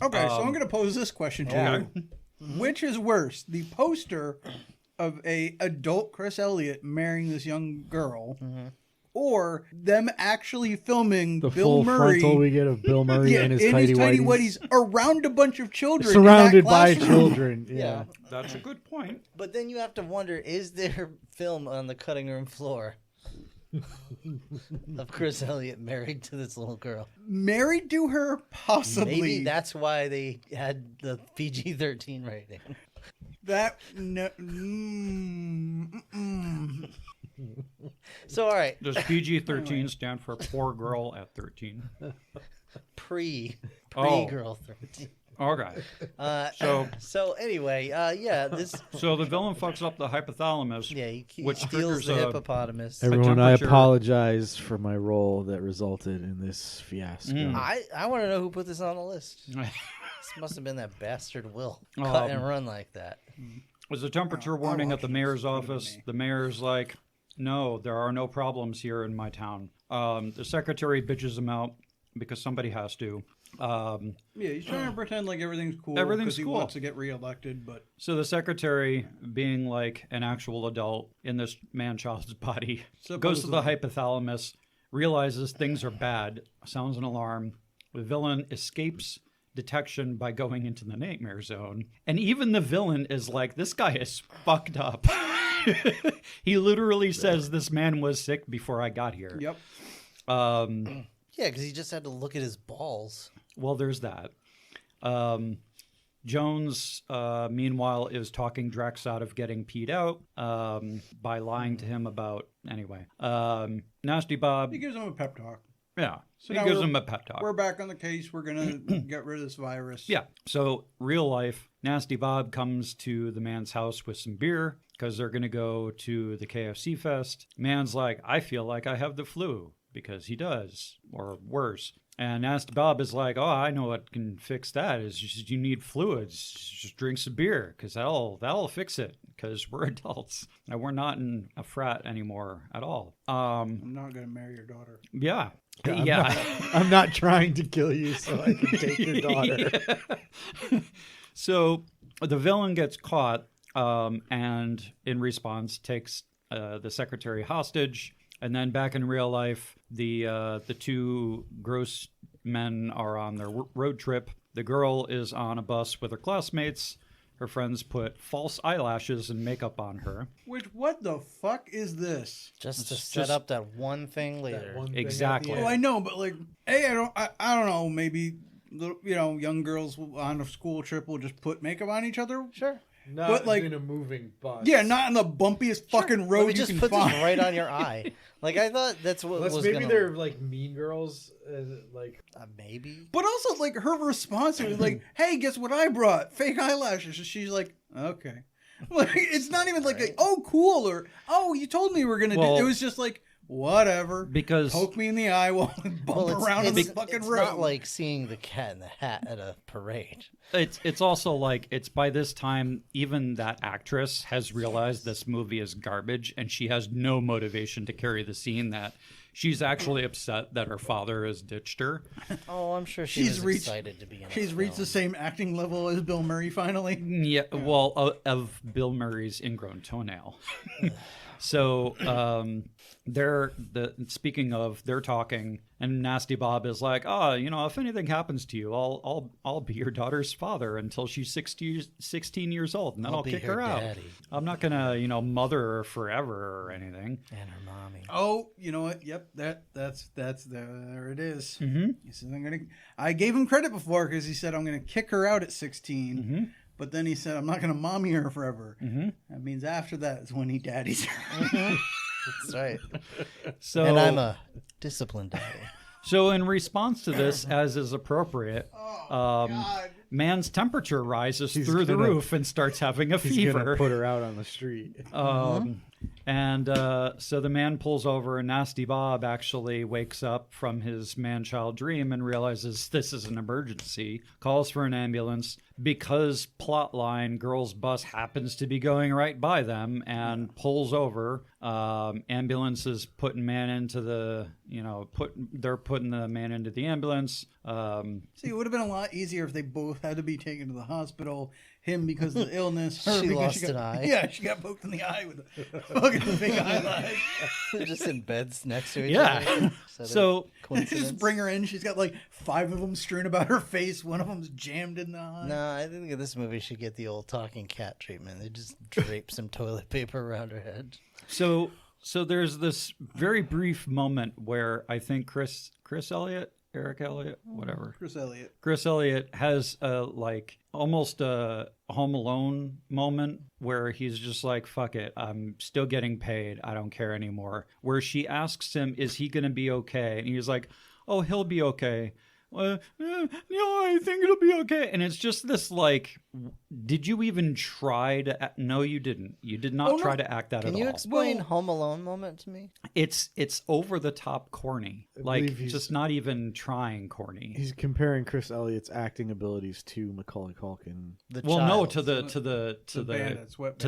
S3: Okay, so I'm going to pose this question to
S4: Okay.
S3: you. Which is worse, the poster of a adult Chris Elliott marrying this young girl, or them actually filming
S2: The
S3: Bill
S2: full
S3: Murray
S2: frontal we get of Bill Murray and his
S3: in
S2: tidy
S3: his tidy
S2: whities.
S3: whities around a bunch of children,
S2: Surrounded
S3: in that
S2: by
S3: classroom.
S2: children. Yeah.
S1: Yeah.
S4: That's a good point.
S1: But then you have to wonder, is there film on the cutting room floor of Chris Elliott married to this little girl?
S3: Married to her, possibly.
S1: Maybe that's why they had the PG-13 rating.
S3: That no,
S1: So, all right,
S4: Does PG-13 stand for poor girl at 13?
S1: pre-girl 13.
S4: Okay.
S1: So
S4: So
S1: anyway, yeah, this
S4: so the villain fucks up the hypothalamus.
S1: yeah, he
S4: Which
S1: steals
S4: triggers
S1: the
S4: a-
S1: hippopotamus.
S2: Everyone, I
S4: temperature-
S2: apologize for my role that resulted in this fiasco.
S1: I want to know who put this on the list. This must have been that bastard Will.
S4: Um,
S1: Cut and run like that.
S4: Was a temperature warning at the mayor's office. The mayor's like, no, there are no problems here in my town. The secretary bitches him out because somebody has to.
S3: yeah, he's trying to pretend like everything's cool.
S4: Everything's
S3: because he
S4: cool.
S3: wants to get reelected, but
S4: So the secretary, being like an actual adult in this man-child's body, goes to the hypothalamus, realizes things are bad, sounds an alarm. The villain escapes detection by going into the nightmare zone. And even the villain is like, this guy is fucked up. He literally says this man was sick before I got here.
S3: yep.
S1: Yeah, because he just had to look at his balls.
S4: Well, there's that. Jones, meanwhile, is talking Drex out of getting peed out by lying to him about... Anyway. Nasty Bob...
S3: He gives him a pep talk.
S4: Yeah.
S3: So
S4: He
S3: now
S4: gives
S3: we're-
S4: him a pep talk.
S3: We're back on the case. We're gonna get rid of this virus.
S4: Yeah. So, real life, Nasty Bob comes to the man's house with some beer because they're going to go to the KFC fest. Man's like, I feel like I have the flu, because he does, or worse. And Nasty Bob is like, oh, I know what can fix that. Is just you need fluids. Just drink some beer, because that'll fix it. Because we're adults and we're not in a frat anymore at all.
S3: I'm not gonna marry your daughter.
S4: Yeah.
S2: I'm not trying to kill you so I can take your daughter.
S4: So the villain gets caught and in response takes the secretary hostage. And then back in real life, the two gross men are on their road trip. The girl is on a bus with her classmates. Her friends put false eyelashes and makeup on her.
S3: Which, what the fuck is this?
S1: Just to
S4: It's
S1: set
S4: just-
S1: up that one thing later.
S4: Exactly.
S3: Oh, I know, but like, hey, I don't know. Maybe young girls on a school trip will just put makeup on each other.
S1: Sure.
S2: Not
S3: But, like-
S2: in a moving bus.
S3: Yeah, not on the bumpiest fucking
S1: Let
S3: road
S1: me
S3: you
S1: just
S3: can
S1: put
S3: find.
S1: this right on your eye. Like, I thought that's what
S2: Unless
S1: was
S2: maybe
S1: gonna...
S2: they're like mean girls. Like
S1: maybe?
S3: But also, like, her response was like, "Hey, guess what I brought? Fake eyelashes." And she's like, "Okay." Like, it's not even like, "Oh, cool," or "Oh, you told me we were gonna
S4: Well-
S3: do." It was just like, "Whatever."
S4: Because
S3: Poke me in the eye while I bump around on the fucking
S1: it's
S3: road.
S1: not like seeing the cat in the hat at a parade.
S4: it's also like, it's by this time, even that actress has realized this movie is garbage, and she has no motivation to carry the scene, that she's actually upset that her father has ditched her.
S1: Oh, I'm sure she's excited to be in
S3: She's reached the same acting level as Bill Murray finally.
S4: Yeah, well, of Bill Murray's ingrown toenail. So speaking of, they're talking, and Nasty Bob is like, "Oh, if anything happens to you, I'll be your daughter's father until she's 16 years old, and then I'll
S1: be
S4: kick
S1: her
S4: her out.
S1: daddy.
S4: I'm not gonna mother her forever or anything."
S1: And her mommy.
S3: Oh, you know what? Yep, that's there it is.
S4: Mm-hmm.
S3: He says, I gave him credit before because he said I'm gonna kick her out at 16.
S4: Mm-hmm.
S3: But then he said, I'm not going to mommy her forever.
S4: Mm-hmm.
S3: That means after that is when he daddies her.
S1: That's right.
S4: So
S1: And I'm a disciplined daddy.
S4: So in response to this, as is appropriate, man's temperature rises through the roof and starts having a
S2: he's gonna
S4: fever.
S2: put her out on the street.
S4: And so the man pulls over, and Nasty Bob actually wakes up from his man-child dream and realizes this is an emergency, calls for an ambulance, because plotline, girl's bus happens to be going right by them, and pulls over. Ambulance is putting man into the, they're putting the man into the ambulance.
S3: See, it would have been a lot easier if they both had to be taken to the hospital. Him because of the illness. Her
S1: She
S3: because
S1: lost
S3: got,
S1: an eye.
S3: Yeah, she got poked in the eye with a fucking look at the fake eyelash.
S1: They're just in beds next to each
S4: Yeah.
S1: other. Is that a
S4: So-
S1: coincidence?
S3: Just bring her in. She's got like 5 of them strewn about her face. One of them's jammed in the eye.
S1: No, I think this movie should get the old talking cat treatment. They just drape some toilet paper around her head.
S4: So there's this very brief moment where I think Chris Elliott, Eric Elliott, whatever. Chris Elliott has almost a Home Alone moment where he's just like, fuck it, I'm still getting paid, I don't care anymore. Where she asks him, is he going to be okay? And he's like, oh, he'll be okay. I think it'll be okay. And it's just this like, did you even try to no, you didn't. You did not try to act that at all.
S1: Can you explain Home Alone moment to me?
S4: It's over the top corny. Like, just not even trying corny.
S2: He's comparing Chris Elliott's acting abilities to Macaulay Culkin.
S4: To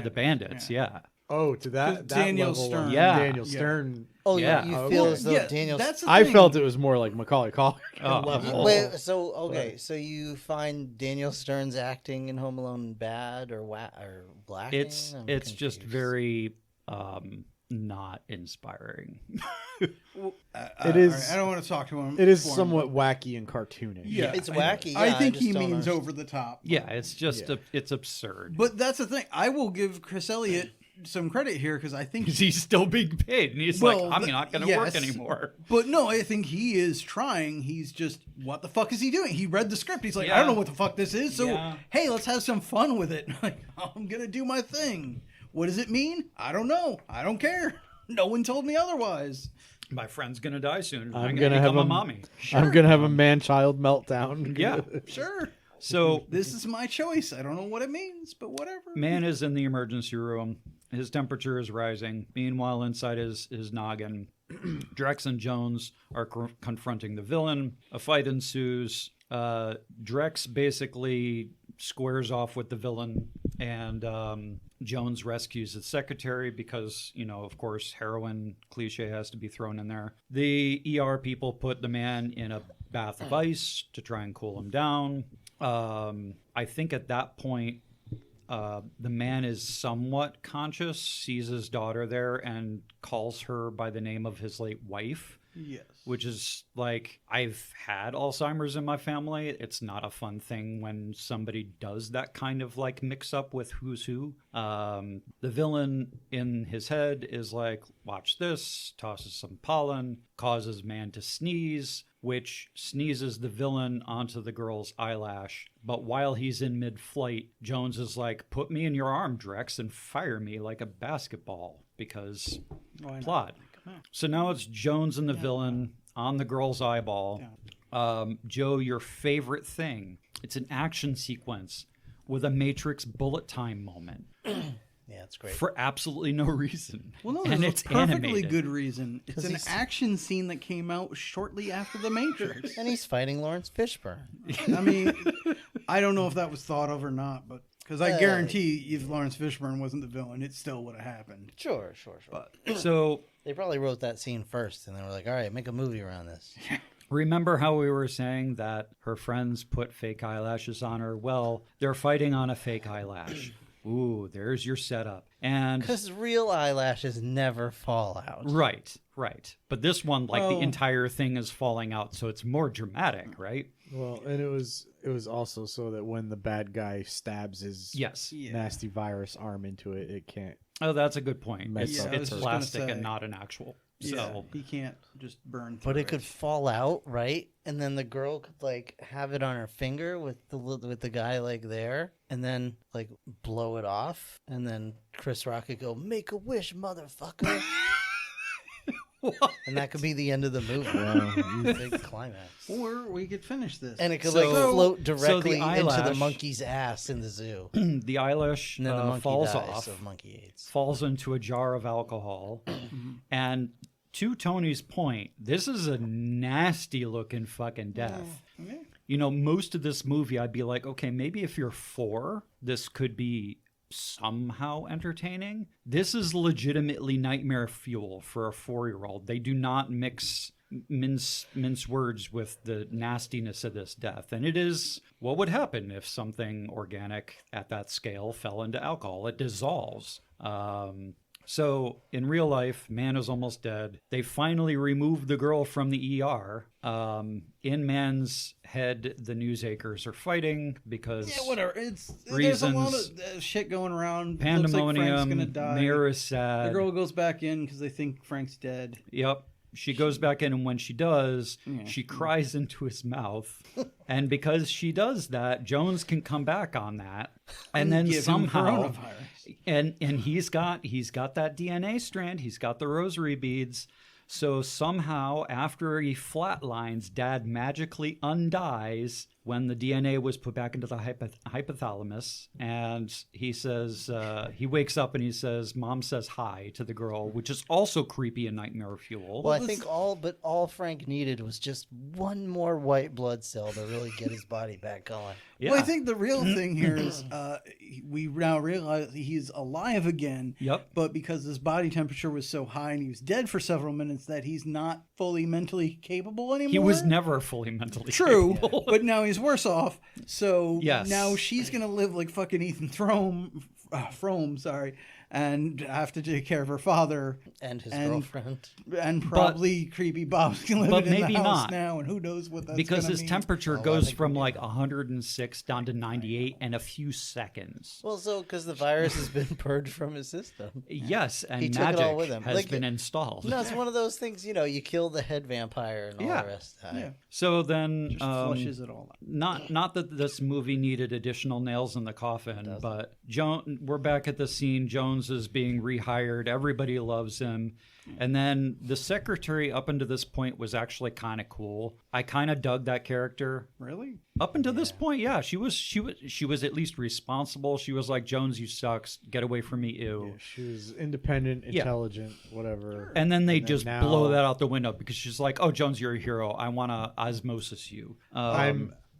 S4: the bandits, yeah.
S2: Oh, to that
S3: Daniel
S2: level,
S3: Stern.
S4: Yeah.
S2: Daniel Stern.
S1: Oh,
S4: Yeah.
S1: you feel as though
S3: Yeah,
S1: Daniel...
S3: that's the
S2: I
S3: thing.
S2: felt it was more like Macaulay Culkin
S4: Oh.
S2: level.
S1: Wait, so you find Daniel Stern's acting in Home Alone bad or black?
S4: It's just very not inspiring.
S2: It is.
S3: Right, I don't want to talk to him.
S2: It is
S3: for him,
S2: somewhat
S3: but-
S2: wacky and cartoonish.
S3: Yeah,
S1: It's
S3: I-
S1: wacky,
S3: I
S1: yeah, I
S3: think
S1: just
S3: he
S1: don't
S3: means
S1: understand.
S3: over the top.
S4: Yeah, it's just it's absurd.
S3: But that's the thing. I will give Chris Elliott some credit here because I think
S4: He's still being paid, and he's
S3: Well,
S4: like, I'm not going to work anymore.
S3: But no, I think he is trying. He's just, what the fuck is he doing? He read the script. He's like, I don't know what the fuck this is. So,
S4: Yeah.
S3: hey, let's have some fun with it. Like, I'm going to do my thing. What does it mean? I don't know. I don't care. No one told me otherwise.
S4: My friend's going to die soon.
S2: I'm
S4: I'm
S2: gonna
S4: going to
S2: have
S4: become a
S2: a-
S4: mommy.
S2: I'm gonna have a man-child meltdown.
S4: Yeah.
S3: Sure.
S4: So
S3: This is my choice. I don't know what it means, but whatever.
S4: man is in the emergency room. His temperature is rising. Meanwhile, inside his noggin, Drex and Jones are confronting the villain. A fight ensues. Drex basically squares off with the villain, and Jones rescues his secretary because, of course, heroin cliche has to be thrown in there. The ER people put the man in a bath of ice to try and cool him down. I think at that point, the man is somewhat conscious, sees his daughter there, and calls her by the name of his late wife.
S3: Yes.
S4: Which is like, I've had Alzheimer's in my family. It's not a fun thing when somebody does that kind of like mix up with who's who. The villain in his head is like, watch this, tosses some pollen, causes man to sneeze, which sneezes the villain onto the girl's eyelash. But while he's in mid-flight, Jones is like, put me in your arm, Drex, and fire me like a basketball, because plot. So now it's Jones and the villain on the girl's eyeball. Joe, your favorite thing. It's an action sequence with a Matrix bullet time moment.
S1: Yeah, it's great.
S4: For absolutely no reason.
S3: Well, no,
S4: and
S3: there's
S4: it's
S3: a perfectly
S4: animated.
S3: good reason. It's an
S1: he's-
S3: action scene that came out shortly after The Matrix.
S1: And he's fighting Lawrence Fishburne.
S3: I mean, I don't know if that was thought of or not, but because I guarantee if Lawrence Fishburne wasn't the villain, it still would have happened.
S1: Sure.
S3: But
S4: So
S1: They probably wrote that scene first, and they were like, all right, make a movie around this.
S4: remember how we were saying that her friends put fake eyelashes on her? Well, they're fighting on a fake eyelash. Ooh, there's your setup. And
S1: Because real eyelashes never fall out.
S4: right. But this one, like, the
S3: Well-
S4: entire thing is falling out, so it's more dramatic, right?
S2: Well, and it was also so that when the bad guy stabs his
S4: Yes.
S2: nasty virus arm into it, it can't.
S4: Oh, that's a good point.
S2: Mess
S4: It's,
S2: up
S3: I was
S4: it's
S3: just gonna
S4: plastic
S3: say.
S4: and not an actual.
S3: yeah,
S4: So
S3: he can't just burn through
S1: But it could fall out, right? And then the girl could like have it on her finger with the guy like there, and then like blow it off, and then Chris Rock could go, "Make a wish, motherfucker," and that could be the end of the movie. Big climax,
S3: Or we could finish this.
S1: and it could
S4: So-
S1: like float
S4: so the
S1: directly into the
S4: eyelash-
S1: monkey's ass in the zoo,
S4: the eyelash
S1: and then the monkey
S4: falls
S1: dies
S4: off,
S1: of monkey AIDS.
S4: falls into a jar of alcohol, and to Tony's point, this is a nasty looking fucking death.
S3: Yeah.
S4: Most of this movie, I'd be like, okay, maybe if you're 4, this could be somehow entertaining. This is legitimately nightmare fuel for a 4-year-old. They do not mince words with the nastiness of this death. And it is what would happen if something organic at that scale fell into alcohol. It dissolves. So in real life, man is almost dead. They finally remove the girl from the ER. In man's head, the newsacres are fighting because
S3: Yeah, whatever. There's a
S4: reasons,
S3: lot of shit going around. Looks like
S4: pandemonium,
S3: Frank's gonna die.
S4: Mayor is sad.
S3: The girl goes back in because they think Frank's dead.
S4: Yep. She goes back in, and when she does, she cries into his mouth. And because she does that, Jones can come back on that. And then
S3: give him
S4: somehow,
S3: coronavirus.
S4: and he's got that DNA strand. He's got the rosary beads. So somehow, after he flatlines, Dad magically undies when the DNA was put back into the hypothalamus. And he says, he wakes up and he says, Mom says hi to the girl, which is also creepy and nightmare fuel.
S1: Well, I think all Frank needed was just one more white blood cell to really get his body back going.
S4: Yeah.
S3: Well, I think the real thing here is we now realize he's alive again.
S4: Yep.
S3: But because his body temperature was so high and he was dead for several minutes, that he's not fully mentally capable anymore.
S4: He was never fully mentally
S3: True,
S4: capable.
S3: but now he's worse off. So
S4: Yes.
S3: now she's gonna live like fucking Ethan Frome, sorry, and have to take care of her father
S1: And his girlfriend.
S3: and probably creepy Bob's living
S4: but
S3: in the
S4: maybe
S3: house
S4: not.
S3: now, and who knows what that's
S4: Because
S3: gonna
S4: his
S3: mean.
S4: temperature
S1: I
S4: goes
S1: think
S4: from like 106 down to 98 in a few seconds.
S1: Well, so because the virus has been purged from his system.
S4: Yes, and
S1: He took it
S4: magic
S1: all with him.
S4: has
S1: Like,
S4: been installed.
S1: No, it's one of those things, you kill the head vampire and all
S4: Yeah.
S1: the rest of the time.
S3: Yeah.
S4: So then,
S3: Just flushes it all out.
S4: not that this movie needed additional nails in the coffin, but we're back at the scene. Jones is being rehired. Everybody loves him. And then the secretary up until this point was actually kind of cool. I kind of dug that character.
S3: Really?
S4: Up until this point, yeah, she was at least responsible. She was like, Jones, you sucks. Get away from me, ew.
S2: She was independent,
S4: Yeah.
S2: intelligent, whatever.
S4: And then they
S2: then
S4: just
S2: now-
S4: blow that out the window because she's like, oh, Jones, you're a hero. I want to osmosis you.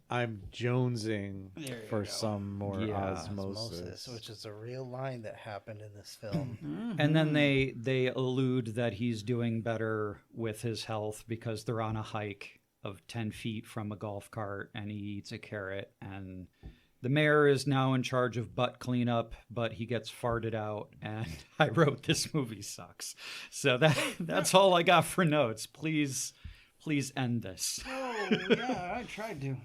S2: I'm jonesing for some more
S4: Yeah.
S2: osmosis.
S1: Which is a real line that happened in this film.
S4: And then they allude that he's doing better with his health because they're on a hike of 10 feet from a golf cart and he eats a carrot. And the mayor is now in charge of butt cleanup, but he gets farted out. And I wrote, this movie sucks. So that's all I got for notes. Please end this.
S3: Oh yeah, I tried to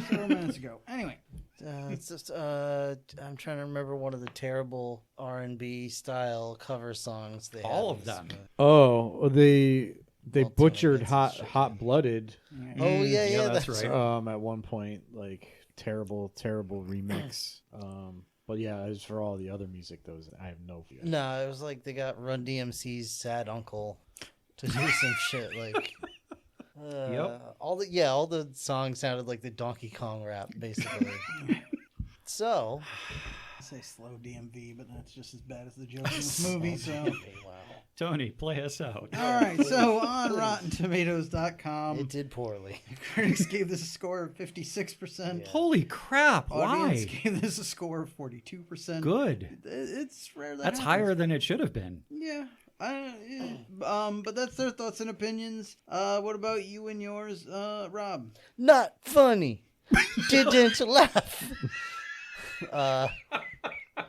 S3: several minutes ago. Anyway,
S1: It's just I'm trying to remember one of the terrible R&B style cover songs they
S4: All
S1: had
S4: of
S1: in this
S4: them.
S1: movie.
S2: Oh, they
S1: Well,
S2: butchered
S1: Tony gets his shit.
S2: hot blooded
S1: Oh yeah,
S4: that's
S1: that's
S4: right.
S2: at one point, like terrible remix. But yeah, as for all the other music, I have no idea.
S1: No, it was like they got Run DMC's Sad Uncle to do some shit like.
S4: Yep.
S1: All the songs sounded like the Donkey Kong rap, basically. So,
S3: I say slow DMV, but that's just as bad as the joke in this movie. So,
S1: wow,
S4: Tony, play us out.
S3: all right. So on RottenTomatoes.com,
S1: it did poorly.
S3: critics gave this a score of 56%.
S1: Yeah.
S4: Holy crap.
S3: Audience
S4: Why?
S3: gave this a score of 42%.
S4: Good.
S3: It's rare that
S4: That's
S3: happens.
S4: higher than it should have been.
S3: Yeah. But that's their thoughts and opinions. What about you and yours, Rob?
S1: Not funny. Didn't laugh.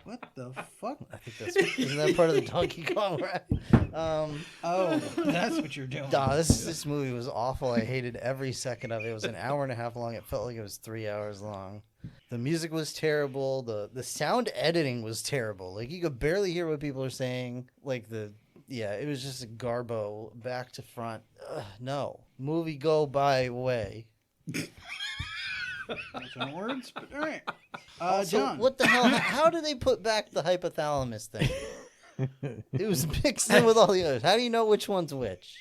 S3: What the fuck?
S1: I think that's isn't that part of the Donkey Kong rap?
S3: Oh, that's what you're doing.
S1: Nah, this movie was awful. I hated every second of it. It was an hour and a half long. It felt like it was 3 hours long. The music was terrible. The sound editing was terrible. Like you could barely hear what people are saying. It was just a garbo back to front. No. Movie go by way.
S3: That's in words, but all right.
S1: Also,
S3: John.
S1: what the hell? How do they put back the hypothalamus thing? It was mixed in with all the others. How do you know which one's which?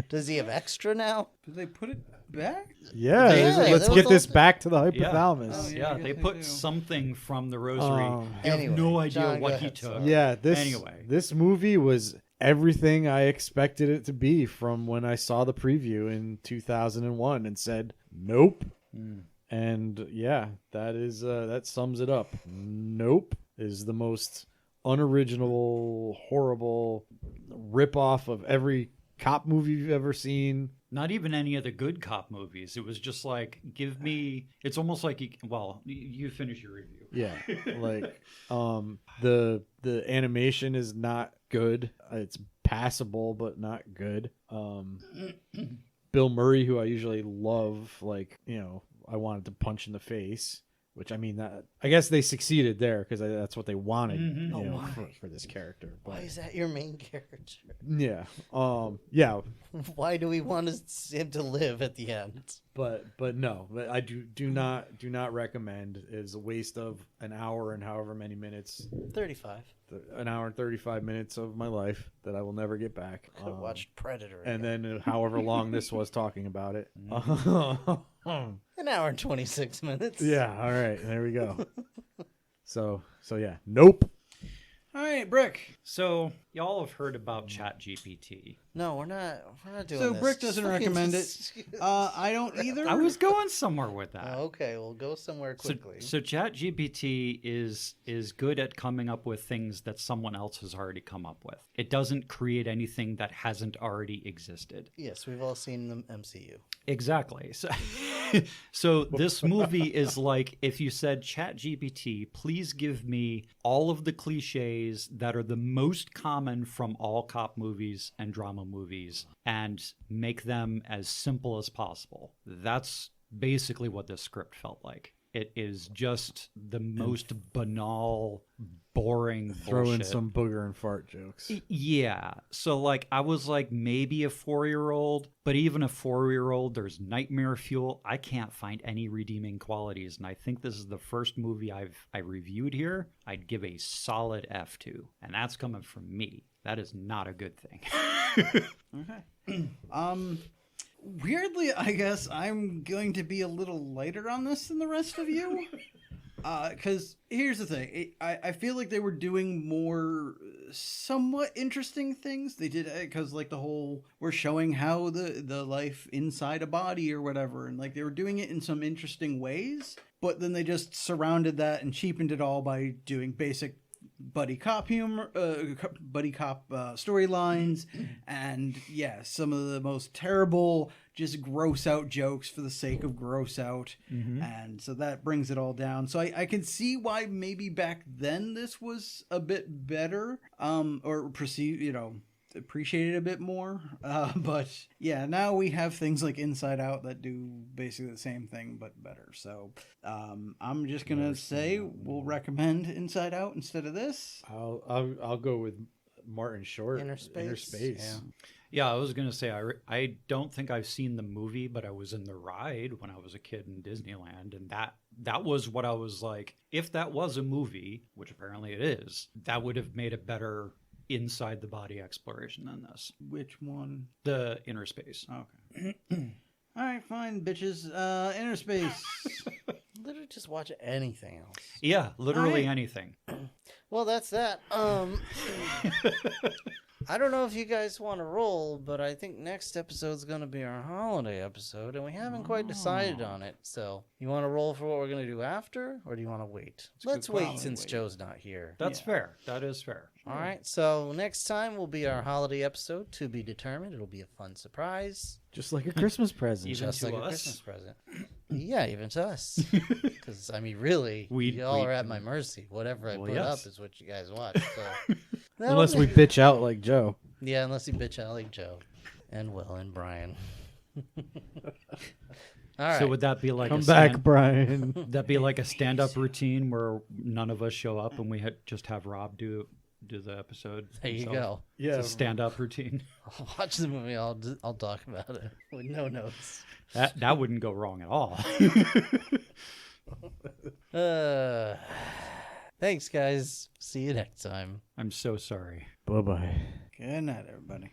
S1: Does he have extra now?
S3: Did they put it back?
S2: Yeah,
S1: Yeah,
S2: let's
S1: that
S2: get
S1: was
S2: this
S1: all-
S2: back to the
S3: Oh,
S2: hypothalamus.
S3: yeah, I
S4: Yeah,
S3: guess
S4: they
S3: they
S4: put
S3: do.
S4: something from the rosary. You have
S1: Anyway,
S4: no idea
S1: John,
S4: what
S1: go
S4: he
S1: ahead,
S4: took.
S1: sorry.
S2: Yeah,
S4: Anyway.
S2: this movie was everything I expected it to be from when I saw the preview in 2001 and said, nope. And yeah, that sums it up. Nope is the most unoriginal, horrible ripoff of every cop movie you've ever seen.
S4: Not even any of the good cop movies. It was just like, give me. It's almost like you finish your review.
S2: Yeah, like the animation is not good. It's passable, but not good. Bill Murray, who I usually love, like, I wanted to punch in the face. Which, I mean, that I guess they succeeded there because that's what they wanted, for this character. But,
S1: Why is that your main character?
S2: yeah, yeah,
S1: Why do we want him to live at the end?
S2: but no, I do not recommend. It's a waste of an hour and however many minutes.
S1: 35.
S2: An hour and 35 minutes of my life that I will never get back.
S1: Could have watched Predator.
S2: And then however long this was talking about it.
S1: An hour and 26 minutes.
S2: Yeah, all right, there we go. So yeah, nope.
S3: All right, Brick.
S4: So y'all have heard about ChatGPT.
S1: No, we're not doing
S3: So
S1: this.
S3: Brick doesn't recommend it. I don't either.
S4: I was going somewhere with that.
S1: Okay, we'll go somewhere quickly.
S4: So ChatGPT is good at coming up with things that someone else has already come up with. It doesn't create anything that hasn't already existed.
S1: Yes, we've all seen the MCU.
S4: Exactly. So this movie is like if you said, ChatGPT, please give me all of the cliches that are the most common from all cop movies and drama movies and make them as simple as possible. That's basically what this script felt like. It is just the most banal, boring
S2: Throw in
S4: bullshit.
S2: some booger and fart jokes.
S4: Yeah. So, like, I was like, maybe a 4-year-old, but even a 4-year-old, there's nightmare fuel. I can't find any redeeming qualities. And I think this is the first movie I reviewed here I'd give a solid F to. And that's coming from me. That is not a good thing.
S3: Okay. Weirdly, I guess I'm going to be a little lighter on this than the rest of you. Because here's the thing. I feel like they were doing more somewhat interesting things. They did, because like the whole, we're showing how the life inside a body or whatever. And like they were doing it in some interesting ways. But then they just surrounded that and cheapened it all by doing basic buddy cop humor, storylines, and some of the most terrible, just gross out jokes for the sake of gross out, and so that brings it all down. So I can see why maybe back then this was a bit better, or perceived, appreciated a bit more. But yeah, now we have things like Inside Out that do basically the same thing but better. So I'm just gonna say we'll recommend Inside Out instead of this.
S2: I'll go with Martin Short.
S1: Inner Space.
S4: Yeah, I was going to say, I don't think I've seen the movie, but I was in the ride when I was a kid in Disneyland. And that was what I was like, if that was a movie, which apparently it is, that would have made a better inside the body exploration than this.
S3: Which one?
S4: The Inner Space.
S3: Okay. All right, fine, bitches. Inner Space.
S1: Literally just watch anything else.
S4: Yeah, literally
S3: All right.
S4: anything.
S1: Well, that's that. I don't know if you guys want to roll, but I think next episode's going to be our holiday episode, and we haven't quite decided on it. So, you want to roll for what we're going to do after, or do you want to wait? Let's wait since Joe's not here.
S4: That's fair. That is fair.
S1: All right, so next time will be our holiday episode, to be determined. It'll be a fun surprise.
S2: Just like a Christmas present.
S4: Even
S1: Just
S4: to
S1: like a
S4: us?
S1: Christmas present. Yeah, even to us. Because, I mean, really, y'all are at my mercy. Whatever I put up is what you guys watch. So.
S2: Unless we bitch out like Joe.
S1: Yeah, unless you bitch out like Joe and Will and Brian. All right.
S4: So would that be like
S2: Come back, Brian.
S4: That be like a stand-up routine where none of us show up and we just have Rob do the episode?
S1: There you
S4: himself?
S1: go.
S2: Yeah.
S4: It's a stand-up routine.
S1: I'll watch the movie. I'll talk about it with no notes.
S4: That wouldn't go wrong at all.
S1: Thanks, guys. See you next time.
S4: I'm so sorry.
S2: Bye-bye.
S3: Good night, everybody.